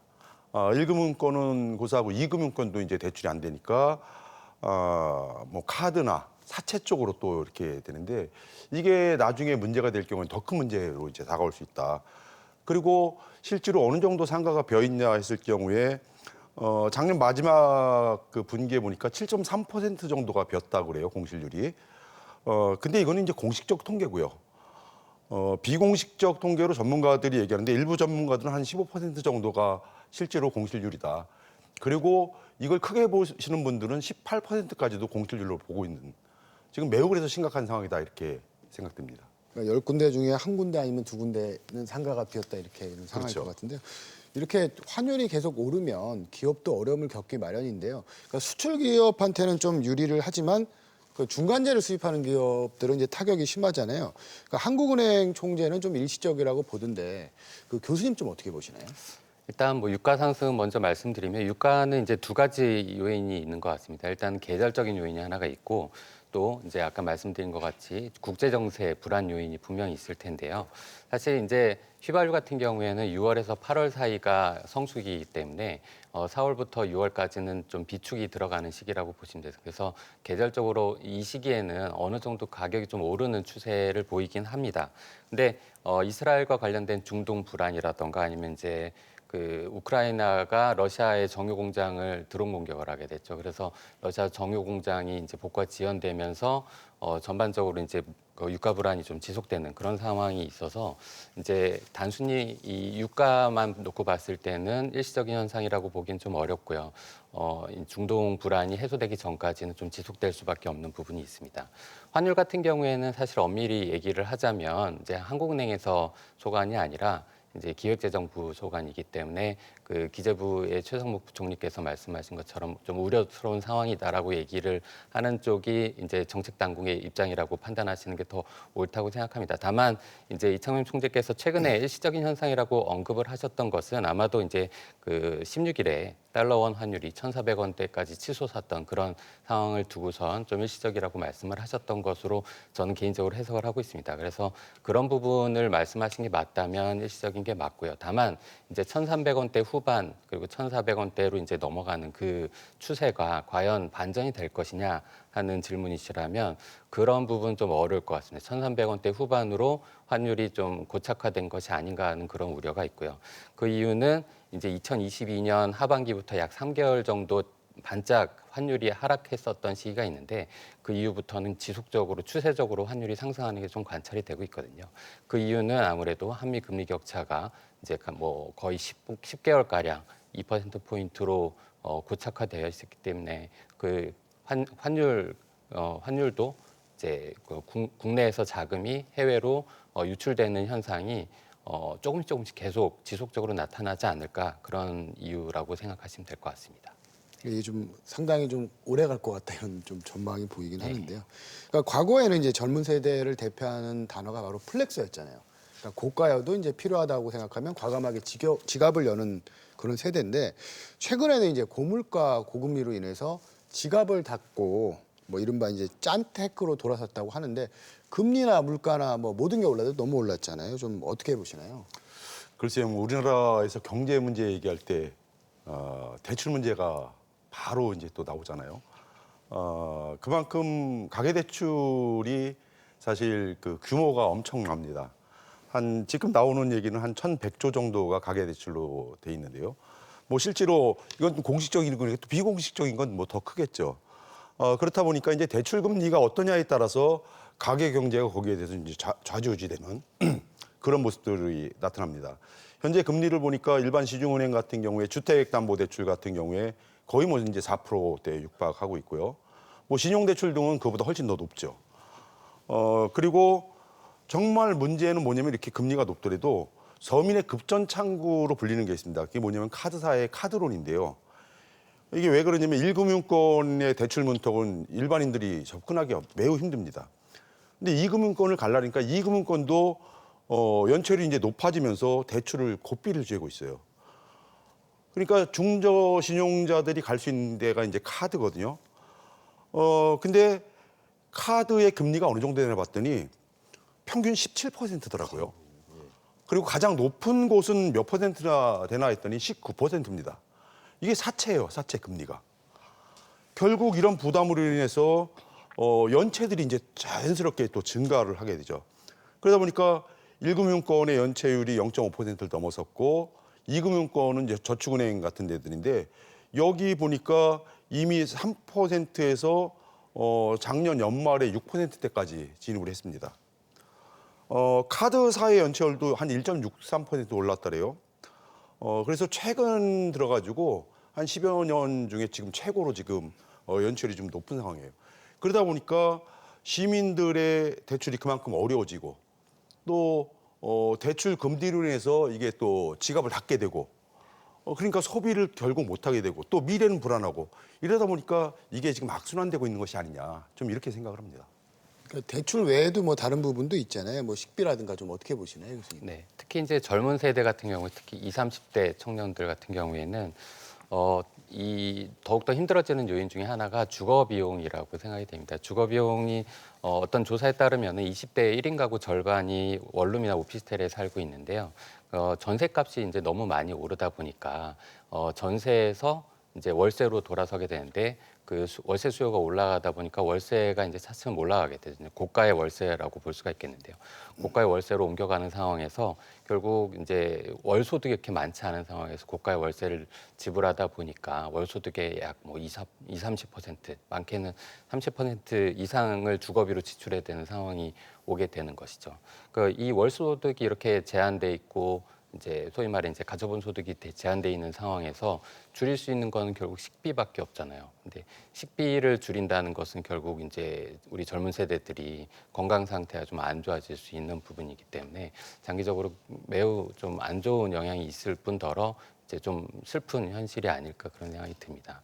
1금융권은 고사하고 2금융권도 이제 대출이 안 되니까 뭐 카드나 사채 쪽으로 또 이렇게 되는데 이게 나중에 문제가 될 경우는 더 큰 문제로 이제 다가올 수 있다. 그리고 실제로 어느 정도 상가가 벼 있냐 했을 경우에 작년 마지막 그 분기에 보니까 7.3% 정도가 벼었다고 그래요, 공실률이. 근데 이거는 이제 공식적 통계고요. 비공식적 통계로 전문가들이 얘기하는데 일부 전문가들은 한 15% 정도가 실제로 공실률이다. 그리고 이걸 크게 보시는 분들은 18%까지도 공실률로 보고 있는 지금 매우 그래서 심각한 상황이다 이렇게 생각됩니다. 그러니까 10군데 중에 한 군데 아니면 두 군데는 상가가 비었다 이렇게 이런 상황일 그렇죠. 것 같은데요. 이렇게 환율이 계속 오르면 기업도 어려움을 겪기 마련인데요. 그러니까 수출 기업한테는 좀 유리를 하지만 그 중간재를 수입하는 기업들은 이제 타격이 심하잖아요. 그러니까 한국은행 총재는 좀 일시적이라고 보던데 그 교수님 좀 어떻게 보시나요? 일단 뭐 유가 상승 먼저 말씀드리면 유가는 이제 두 가지 요인이 있는 것 같습니다. 일단 계절적인 요인이 하나가 있고 또 이제 아까 말씀드린 것 같이 국제 정세 불안 요인이 분명히 있을 텐데요. 사실 이제 휘발유 같은 경우에는 6월에서 8월 사이가 성수기이기 때문에 4월부터 6월까지는 좀 비축이 들어가는 시기라고 보시면 돼요. 그래서 계절적으로 이 시기에는 어느 정도 가격이 좀 오르는 추세를 보이긴 합니다. 근데 이스라엘과 관련된 중동 불안이라던가 아니면 이제 그 우크라이나가 러시아의 정유 공장을 드론 공격을 하게 됐죠. 그래서 러시아 정유 공장이 이제 복구가 지연되면서 전반적으로 이제 유가 불안이 좀 지속되는 그런 상황이 있어서 이제 단순히 이 유가만 놓고 봤을 때는 일시적인 현상이라고 보기엔 좀 어렵고요. 이 중동 불안이 해소되기 전까지는 좀 지속될 수밖에 없는 부분이 있습니다. 환율 같은 경우에는 사실 엄밀히 얘기를 하자면 이제 한국은행에서 소관이 아니라 이제 기획재정부 소관이기 때문에 그 기재부의 최상목 부총리께서 말씀하신 것처럼 좀 우려스러운 상황이다라고 얘기를 하는 쪽이 이제 정책 당국의 입장이라고 판단하시는 게 더 옳다고 생각합니다. 다만 이제 이창명 총재께서 최근에 일시적인 현상이라고 언급을 하셨던 것은 아마도 이제 그 16일에 달러 원 환율이 1,400원대까지 치솟았던 그런 상황을 두고선 좀 일시적이라고 말씀을 하셨던 것으로 저는 개인적으로 해석을 하고 있습니다. 그래서 그런 부분을 말씀하신 게 맞다면 일시적인 게 맞고요. 다만 이제 1,300원대 후반 그리고 1,400원대로 이제 넘어가는 그 추세가 과연 반전이 될 것이냐 하는 질문이시라면 그런 부분 좀 어려울 것 같습니다. 1,300원대 후반으로 환율이 좀 고착화된 것이 아닌가 하는 그런 우려가 있고요. 그 이유는 이제 2022년 하반기부터 약 3개월 정도 반짝 환율이 하락했었던 시기가 있는데 그 이후부터는 지속적으로 추세적으로 환율이 상승하는 게 좀 관찰이 되고 있거든요. 그 이유는 아무래도 한미 금리 격차가 이제 뭐 거의 10개월 가량 2%포인트로 고착화되어 있었기 때문에 그 환율도 이제 국내에서 자금이 해외로 유출되는 현상이 조금씩 계속 지속적으로 나타나지 않을까 그런 이유라고 생각하시면 될 것 같습니다. 이게 좀 상당히 좀 오래 갈 것 같다 이런 좀 전망이 보이긴 하는데요. 그러니까 과거에는 이제 젊은 세대를 대표하는 단어가 바로 플렉스였잖아요. 그러니까 고가여도 이제 필요하다고 생각하면 과감하게 지갑을 여는 그런 세대인데 최근에는 이제 고물가 고금리로 인해서 지갑을 닫고 뭐 이른바 이제 짠테크로 돌아섰다고 하는데 금리나 물가나 뭐 모든 게 올라도 너무 올랐잖아요. 좀 어떻게 보시나요? 글쎄요, 우리나라에서 경제 문제 얘기할 때 대출 문제가 바로 이제 또 나오잖아요. 그만큼 가계대출이 사실 그 규모가 엄청납니다. 지금 나오는 얘기는 한 1,100조 정도가 가계대출로 돼 있는데요. 뭐 실제로 이건 공식적인 거니까 또 비공식적인 건 뭐 더 크겠죠. 그렇다 보니까 이제 대출 금리가 어떠냐에 따라서 가계 경제가 거기에 대해서 이제 좌지우지되는 그런 모습들이 나타납니다. 현재 금리를 보니까 일반 시중은행 같은 경우에 주택담보대출 같은 경우에 거의 뭐 이제 4%대 육박하고 있고요. 뭐 신용대출 등은 그보다 훨씬 더 높죠. 그리고 정말 문제는 뭐냐면 이렇게 금리가 높더라도 서민의 급전창구로 불리는 게 있습니다. 그게 뭐냐면 카드사의 카드론인데요. 이게 왜 그러냐면 1금융권의 대출 문턱은 일반인들이 접근하기가 매우 힘듭니다. 근데 2금융권을 가려니까 2금융권도 연체율이 이제 높아지면서 대출을 고삐를 쥐고 있어요. 그러니까 중저신용자들이 갈 수 있는 데가 이제 카드거든요. 근데 카드의 금리가 어느 정도 되나 봤더니 평균 17%더라고요. 그리고 가장 높은 곳은 몇 퍼센트나 되나 했더니 19%입니다. 이게 사채예요, 사채 금리가. 결국 이런 부담으로 인해서 연체들이 이제 자연스럽게 또 증가를 하게 되죠. 그러다 보니까 1금융권의 연체율이 0.5%를 넘어섰고 2금융권은 이제 저축은행 같은 데들인데 여기 보니까 이미 3%에서 작년 연말에 6%대까지 진입을 했습니다. 카드사의 연체율도 한 1.63% 올랐더래요. 그래서 최근 들어가지고 한 10여 년 중에 지금 최고로 지금 연체율이 좀 높은 상황이에요. 그러다 보니까 시민들의 대출이 그만큼 어려워지고 또 대출 금리로 인해서 이게 또 지갑을 닫게 되고 그러니까 소비를 결국 못하게 되고 또 미래는 불안하고 이러다 보니까 이게 지금 악순환되고 있는 것이 아니냐 좀 이렇게 생각을 합니다. 그러니까 대출 외에도 뭐 다른 부분도 있잖아요. 뭐 식비라든가 좀 어떻게 보시나요, 교수님? 네, 특히 이제 젊은 세대 같은 경우, 특히 20, 30대 청년들 같은 경우에는 이 더욱더 힘들어지는 요인 중에 하나가 주거 비용이라고 생각이 됩니다. 주거 비용이 어떤 조사에 따르면 20대 1인 가구 절반이 원룸이나 오피스텔에 살고 있는데요. 전세값이 이제 너무 많이 오르다 보니까 전세에서 이제 월세로 돌아서게 되는데 그 월세 수요가 올라가다 보니까 월세가 이제 차츰 올라가게 되죠. 고가의 월세라고 볼 수가 있겠는데요. 고가의 월세로 옮겨가는 상황에서 결국 이제 월 소득이 이렇게 많지 않은 상황에서 고가의 월세를 지불하다 보니까 월 소득의 약 뭐 30%, 많게는 30% 이상을 주거비로 지출해야 되는 상황이 오게 되는 것이죠. 그러니까 이 월 소득이 이렇게 제한돼 있고 이제 소위 말해 이제 가처분 소득이 제한돼 있는 상황에서 줄일 수 있는 건 결국 식비밖에 없잖아요. 근데 식비를 줄인다는 것은 결국 이제 우리 젊은 세대들이 건강 상태가 좀 안 좋아질 수 있는 부분이기 때문에 장기적으로 매우 좀 안 좋은 영향이 있을 뿐더러 이제 좀 슬픈 현실이 아닐까 그런 생각이 듭니다.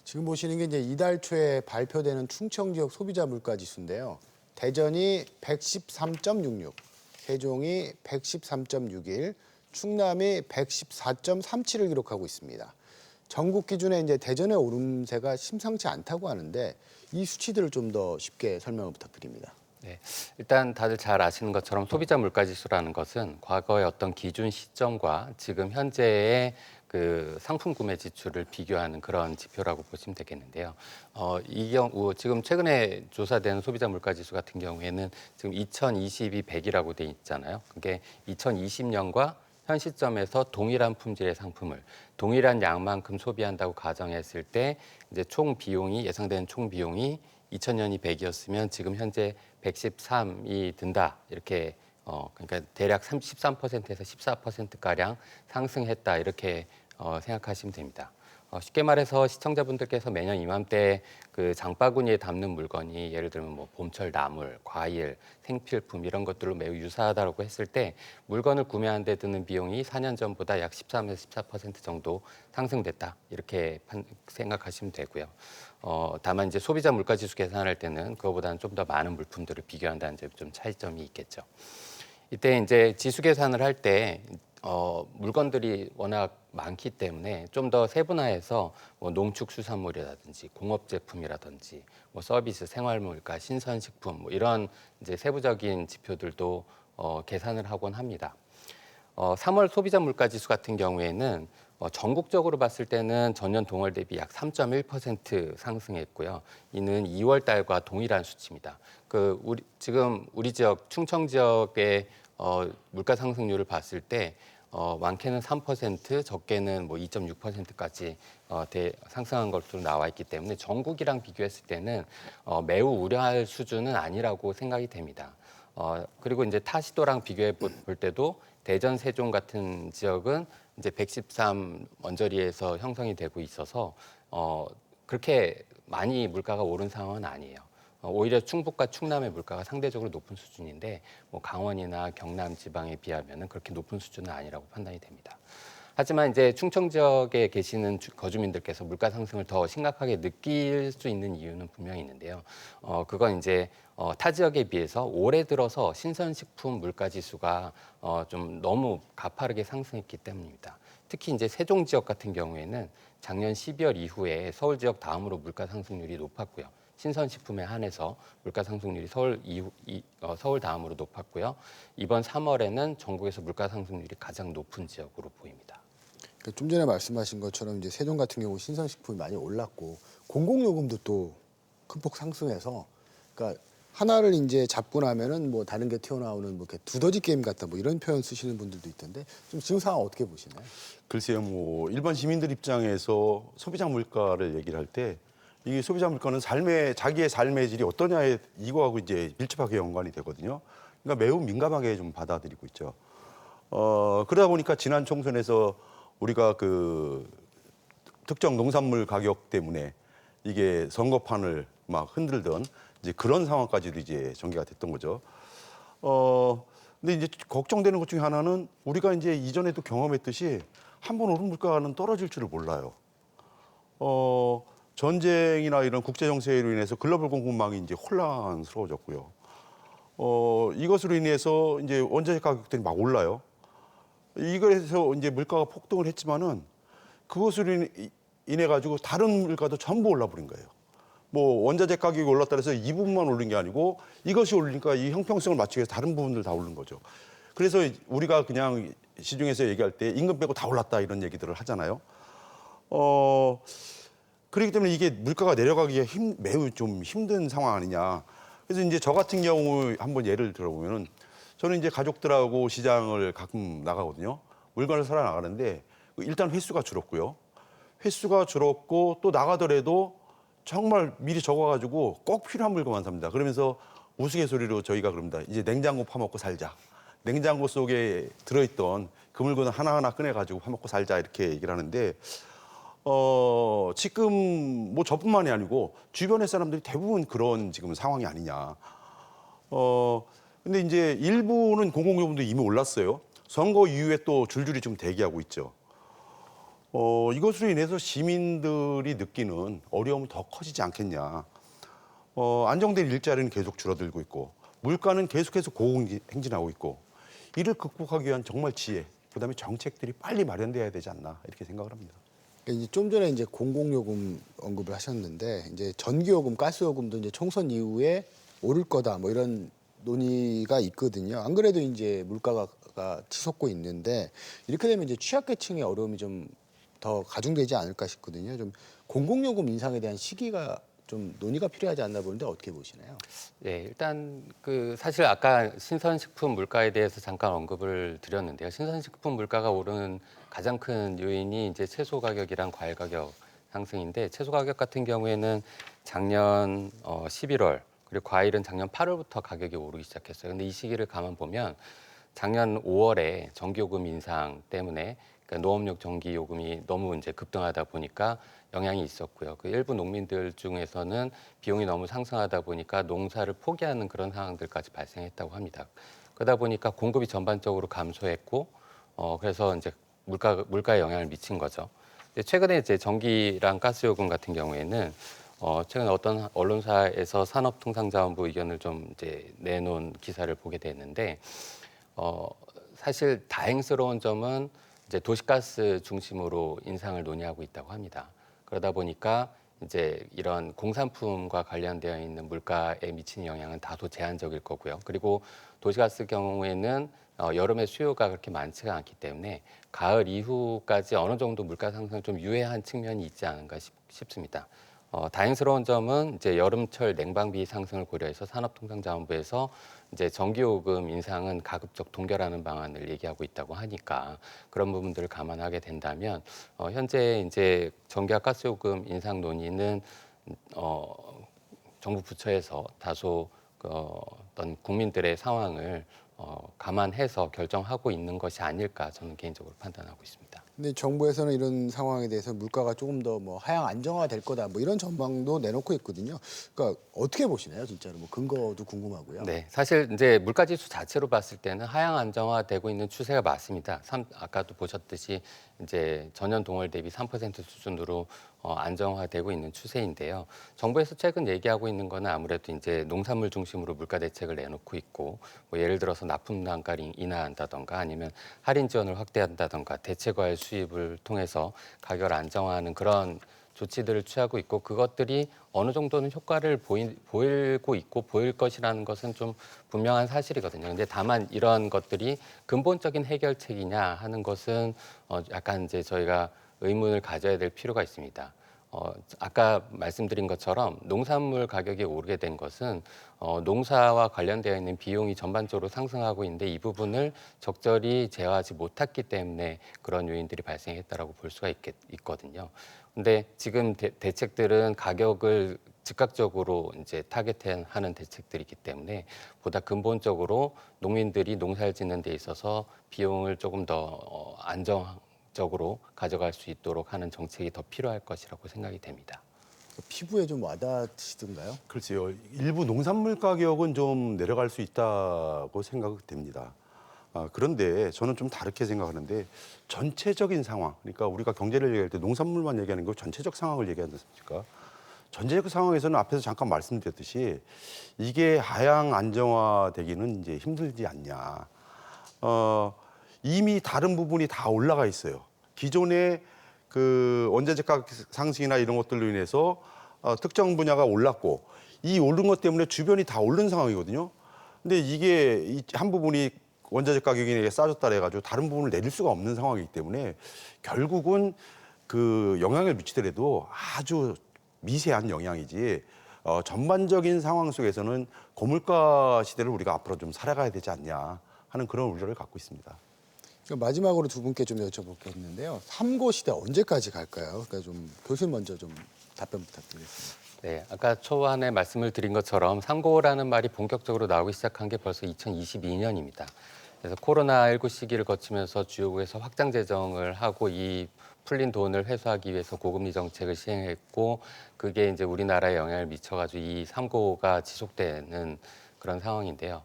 지금 보시는 게 이제 이달 초에 발표되는 충청 지역 소비자 물가 지수인데요. 대전이 113.66, 세종이 113.61, 충남이 114.37을 기록하고 있습니다. 전국 기준에 이제 대전의 오름세가 심상치 않다고 하는데 이 수치들을 좀 더 쉽게 설명을 부탁드립니다. 네, 일단 다들 잘 아시는 것처럼 소비자 물가지수라는 것은 과거의 어떤 기준 시점과 지금 현재의 그 상품 구매 지출을 비교하는 그런 지표라고 보시면 되겠는데요. 이 경우 지금 최근에 조사된 소비자 물가지수 같은 경우에는 지금 2022 100이라고 돼 있잖아요. 그게 2020년과 현 시점에서 동일한 품질의 상품을 동일한 양만큼 소비한다고 가정했을 때 이제 총 비용이 예상되는 총 비용이 2000년이 100이었으면 지금 현재 113이 든다. 이렇게 그러니까 대략 13%에서 14%가량 상승했다. 이렇게 생각하시면 됩니다. 쉽게 말해서 시청자분들께서 매년 이맘때 그 장바구니에 담는 물건이 예를 들면 뭐 봄철 나물, 과일, 생필품 이런 것들로 매우 유사하다고 했을 때 물건을 구매하는 데 드는 비용이 4년 전보다 약 13에서 14% 정도 상승됐다. 이렇게 생각하시면 되고요. 다만 이제 소비자 물가지수 계산할 때는 그거보다는 좀 더 많은 물품들을 비교한다는 점 좀 차이점이 있겠죠. 이때 이제 지수 계산을 할 때 물건들이 워낙 많기 때문에 좀 더 세분화해서 뭐 농축수산물이라든지 공업제품이라든지 뭐 서비스, 생활물가, 신선식품 뭐 이런 이제 세부적인 지표들도 계산을 하곤 합니다. 3월 소비자 물가지수 같은 경우에는 전국적으로 봤을 때는 전년 동월 대비 약 3.1% 상승했고요. 이는 2월 달과 동일한 수치입니다. 지금 우리 지역 충청 지역의 물가 상승률을 봤을 때 많게는 3%, 적게는 뭐 2.6%까지 상승한 것으로 나와 있기 때문에 전국이랑 비교했을 때는 매우 우려할 수준은 아니라고 생각이 됩니다. 그리고 이제 타 시도랑 비교해 볼 때도 대전, 세종 같은 지역은 이제 113 언저리에서 형성이 되고 있어서 그렇게 많이 물가가 오른 상황은 아니에요. 오히려 충북과 충남의 물가가 상대적으로 높은 수준인데 뭐 강원이나 경남 지방에 비하면 그렇게 높은 수준은 아니라고 판단이 됩니다. 하지만 이제 충청 지역에 계시는 거주민들께서 물가 상승을 더 심각하게 느낄 수 있는 이유는 분명히 있는데요. 그건 이제 타 지역에 비해서 올해 들어서 신선식품 물가지수가 좀 너무 가파르게 상승했기 때문입니다. 특히 이제 세종 지역 같은 경우에는 작년 12월 이후에 서울 지역 다음으로 물가 상승률이 높았고요. 신선식품에 한해서 물가 상승률이 서울 다음으로 높았고요. 이번 3월에는 전국에서 물가 상승률이 가장 높은 지역으로 보입니다. 좀 전에 말씀하신 것처럼 이제 세종 같은 경우 신선식품이 많이 올랐고 공공요금도 또 큰 폭 상승해서 그러니까 하나를 이제 잡고 나면은 뭐 다른 게 튀어나오는 뭐 이렇게 두더지 게임 같다 뭐 이런 표현 쓰시는 분들도 있던데 좀 지금 상황 어떻게 보시나요? 글쎄요, 뭐 일반 시민들 입장에서 소비자 물가를 얘기를 할 때 이 소비자 물가는 자기의 삶의 질이 어떠냐에 이거하고 이제 밀접하게 연관이 되거든요. 그러니까 매우 민감하게 좀 받아들이고 있죠. 그러다 보니까 지난 총선에서 우리가 그 특정 농산물 가격 때문에 이게 선거판을 막 흔들던 이제 그런 상황까지도 이제 전개가 됐던 거죠. 근데 이제 걱정되는 것 중에 하나는 우리가 이제 이전에도 경험했듯이 한 번 오른 물가는 떨어질 줄을 몰라요. 전쟁이나 이런 국제 정세로 인해서 글로벌 공급망이 이제 혼란스러워졌고요. 이것으로 인해서 이제 원자재 가격들이 막 올라요. 이거에서 이제 물가가 폭등을 했지만은 그것으로 인해 가지고 다른 물가도 전부 올라버린 거예요. 뭐 원자재 가격이 올랐다 해서 이 부분만 오른 게 아니고 이것이 오르니까 이 형평성을 맞추기 위해서 다른 부분들 다 오른 거죠. 그래서 우리가 그냥 시중에서 얘기할 때 임금 빼고 다 올랐다 이런 얘기들을 하잖아요. 그렇기 때문에 이게 물가가 내려가기가 매우 좀 힘든 상황 아니냐. 그래서 이제 저 같은 경우 한번 예를 들어보면은 저는 이제 가족들하고 시장을 가끔 나가거든요. 물건을 사러 나가는데 일단 횟수가 줄었고요. 횟수가 줄었고 또 나가더라도 정말 미리 적어가지고 꼭 필요한 물건만 삽니다. 그러면서 우스갯소리로 저희가 그럽니다. 이제 냉장고 파먹고 살자. 냉장고 속에 들어있던 그 물건 하나하나 꺼내가지고 밥 먹고 살자 이렇게 얘기를 하는데 지금 뭐 저뿐만이 아니고 주변의 사람들이 대부분 그런 지금 상황이 아니냐. 근데 이제 일부는 공공요금도 이미 올랐어요. 선거 이후에 또 줄줄이 좀 대기하고 있죠. 이것으로 인해서 시민들이 느끼는 어려움은 더 커지지 않겠냐. 안정된 일자리는 계속 줄어들고 있고 물가는 계속해서 고공행진하고 있고 이를 극복하기 위한 정말 지혜, 그다음에 정책들이 빨리 마련돼야 되지 않나 이렇게 생각을 합니다. 이제 좀 전에 이제 공공요금 언급을 하셨는데 이제 전기요금, 가스요금도 이제 총선 이후에 오를 거다 뭐 이런 논의가 있거든요. 안 그래도 이제 물가가 치솟고 있는데 이렇게 되면 이제 취약계층의 어려움이 좀 더 가중되지 않을까 싶거든요. 좀 공공요금 인상에 대한 시기가 좀 논의가 필요하지 않나 보는데 어떻게 보시나요? 네, 일단 사실 아까 신선식품 물가에 대해서 잠깐 언급을 드렸는데요. 신선식품 물가가 오르는 가장 큰 요인이 이제 채소 가격이랑 과일 가격 상승인데 채소 가격 같은 경우에는 작년 11월 그리고 과일은 작년 8월부터 가격이 오르기 시작했어요. 근데 이 시기를 가만 보면 작년 5월에 전기요금 인상 때문에 그러니까 농업용 전기요금이 너무 이제 급등하다 보니까 영향이 있었고요. 그 일부 농민들 중에서는 비용이 너무 상승하다 보니까 농사를 포기하는 그런 상황들까지 발생했다고 합니다. 그러다 보니까 공급이 전반적으로 감소했고, 그래서 이제 물가에 영향을 미친 거죠. 근데 최근에 이제 전기랑 가스요금 같은 경우에는 최근 어떤 언론사에서 산업통상자원부 의견을 좀 이제 내놓은 기사를 보게 됐는데, 사실 다행스러운 점은 이제 도시가스 중심으로 인상을 논의하고 있다고 합니다. 그러다 보니까 이제 이런 공산품과 관련되어 있는 물가에 미치는 영향은 다소 제한적일 거고요. 그리고 도시가스 경우에는 여름에 수요가 그렇게 많지가 않기 때문에 가을 이후까지 어느 정도 물가 상승 좀 유예한 측면이 있지 않은가 싶습니다. 다행스러운 점은 이제 여름철 냉방비 상승을 고려해서 산업통상자원부에서 이제 전기요금 인상은 가급적 동결하는 방안을 얘기하고 있다고 하니까 그런 부분들을 감안하게 된다면 현재 이제 전기와 가스요금 인상 논의는 정부 부처에서 다소 어떤 국민들의 상황을 감안해서 결정하고 있는 것이 아닐까 저는 개인적으로 판단하고 있습니다. 근데 정부에서는 이런 상황에 대해서 물가가 조금 더 뭐 하향 안정화될 거다 뭐 이런 전망도 내놓고 있거든요. 그러니까 어떻게 보시나요, 진짜로? 뭐 근거도 궁금하고요. 네, 사실 이제 물가지수 자체로 봤을 때는 하향 안정화되고 있는 추세가 맞습니다. 아까도 보셨듯이 이제 전년 동월 대비 3% 수준으로 안정화되고 있는 추세인데요. 정부에서 최근 얘기하고 있는 거는 아무래도 이제 농산물 중심으로 물가 대책을 내놓고 있고, 뭐 예를 들어서 납품 단가를 인하한다던가 아니면 할인 지원을 확대한다던가 대체과일 수입을 통해서 가격을 안정화하는 그런 조치들을 취하고 있고 그것들이 어느 정도는 효과를 보이고 있고 보일 것이라는 것은 좀 분명한 사실이거든요. 근데 다만 이런 것들이 근본적인 해결책이냐 하는 것은 약간 이제 저희가 의문을 가져야 될 필요가 있습니다. 아까 말씀드린 것처럼 농산물 가격이 오르게 된 것은 농사와 관련되어 있는 비용이 전반적으로 상승하고 있는데 이 부분을 적절히 제어하지 못했기 때문에 그런 요인들이 발생했다라고 볼 수가 있거든요. 근데 지금 대책들은 가격을 즉각적으로 이제 타겟하는 대책들이기 때문에 보다 근본적으로 농민들이 농사를 짓는 데 있어서 비용을 조금 더 안정적으로 가져갈 수 있도록 하는 정책이 더 필요할 것이라고 생각이 됩니다. 피부에 좀 와닿으시던가요? 글쎄요. 일부 농산물 가격은 좀 내려갈 수 있다고 생각됩니다. 그런데 저는 좀 다르게 생각하는데 전체적인 상황, 그러니까 우리가 경제를 얘기할 때 농산물만 얘기하는 거 전체적 상황을 얘기하지 않습니까? 전체적 상황에서는 앞에서 잠깐 말씀드렸듯이 이게 하향 안정화되기는 이제 힘들지 않냐. 이미 다른 부분이 다 올라가 있어요. 기존의 그 원자재 가격 상승이나 이런 것들로 인해서 특정 분야가 올랐고 이 오른 것 때문에 주변이 다 오른 상황이거든요. 근데 이게 한 부분이 원자재 가격이 싸졌다 해가지고 다른 부분을 내릴 수가 없는 상황이기 때문에 결국은 그 영향을 미치더라도 아주 미세한 영향이지 전반적인 상황 속에서는 고물가 시대를 우리가 앞으로 좀 살아가야 되지 않냐 하는 그런 우려를 갖고 있습니다. 마지막으로 두 분께 좀 여쭤보겠는데요. 3고 시대 언제까지 갈까요? 그러니까 좀 교수님 먼저 좀 답변 부탁드리겠습니다. 네, 아까 초반에 말씀을 드린 것처럼 3고라는 말이 본격적으로 나오기 시작한 게 벌써 2022년입니다. 그래서 코로나19 시기를 거치면서 주요국에서 확장 재정을 하고 이 풀린 돈을 회수하기 위해서 고금리 정책을 시행했고 그게 이제 우리나라에 영향을 미쳐가지고 이 3고가 지속되는 그런 상황인데요.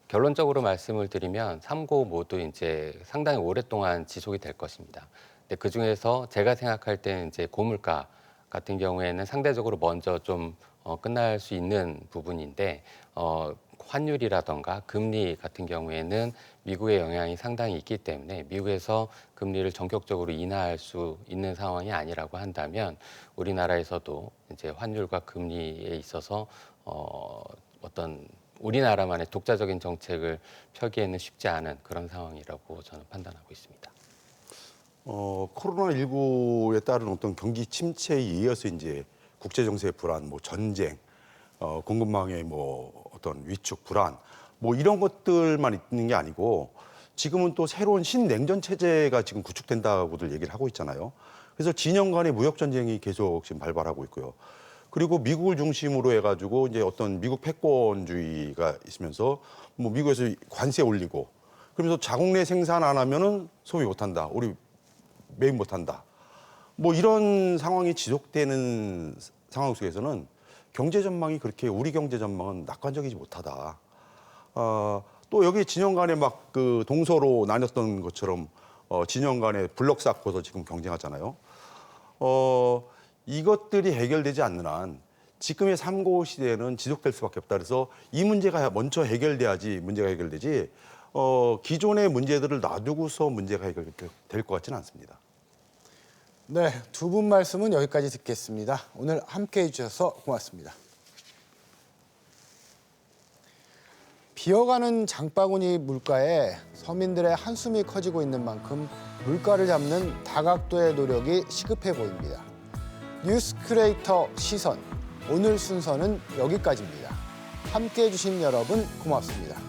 결론적으로 말씀을 드리면 3고 모두 이제 상당히 오랫동안 지속이 될 것입니다. 근데 그 중에서 제가 생각할 때는 이제 고물가 같은 경우에는 상대적으로 먼저 좀 끝날 수 있는 부분인데 환율이라던가 금리 같은 경우에는 미국의 영향이 상당히 있기 때문에 미국에서 금리를 전격적으로 인하할 수 있는 상황이 아니라고 한다면 우리나라에서도 이제 환율과 금리에 있어서 어떤 우리나라만의 독자적인 정책을 펴기에는 쉽지 않은 그런 상황이라고 저는 판단하고 있습니다. 코로나19에 따른 어떤 경기 침체에 이어서 이제 국제 정세의 불안, 뭐 전쟁, 공급망의 뭐 어떤 위축 불안, 뭐 이런 것들만 있는 게 아니고 지금은 또 새로운 신냉전 체제가 지금 구축된다고들 얘기를 하고 있잖아요. 그래서 진영 간의 무역 전쟁이 계속 지금 발발하고 있고요. 그리고 미국을 중심으로 해가지고 이제 어떤 미국 패권주의가 있으면서 뭐 미국에서 관세 올리고 그러면서 자국 내 생산 안 하면은 소비 못한다, 우리 매입 못한다. 뭐 이런 상황이 지속되는 상황 속에서는 경제 전망이 그렇게 우리 경제 전망은 낙관적이지 못하다. 또 여기 진영 간에 막 그 동서로 나뉘었던 것처럼 진영 간에 블록 쌓고서 지금 경쟁하잖아요. 이것들이 해결되지 않는 한 지금의 3고 시대는 지속될 수밖에 없다. 그래서 이 문제가 먼저 해결돼야지 문제가 해결되지 기존의 문제들을 놔두고서 문제가 해결될 것 같지는 않습니다. 네, 두 분 말씀은 여기까지 듣겠습니다. 오늘 함께해 주셔서 고맙습니다. 비어가는 장바구니 물가에 서민들의 한숨이 커지고 있는 만큼 물가를 잡는 다각도의 노력이 시급해 보입니다. 뉴스 큐레이터 시선, 오늘 순서는 여기까지입니다. 함께해 주신 여러분 고맙습니다.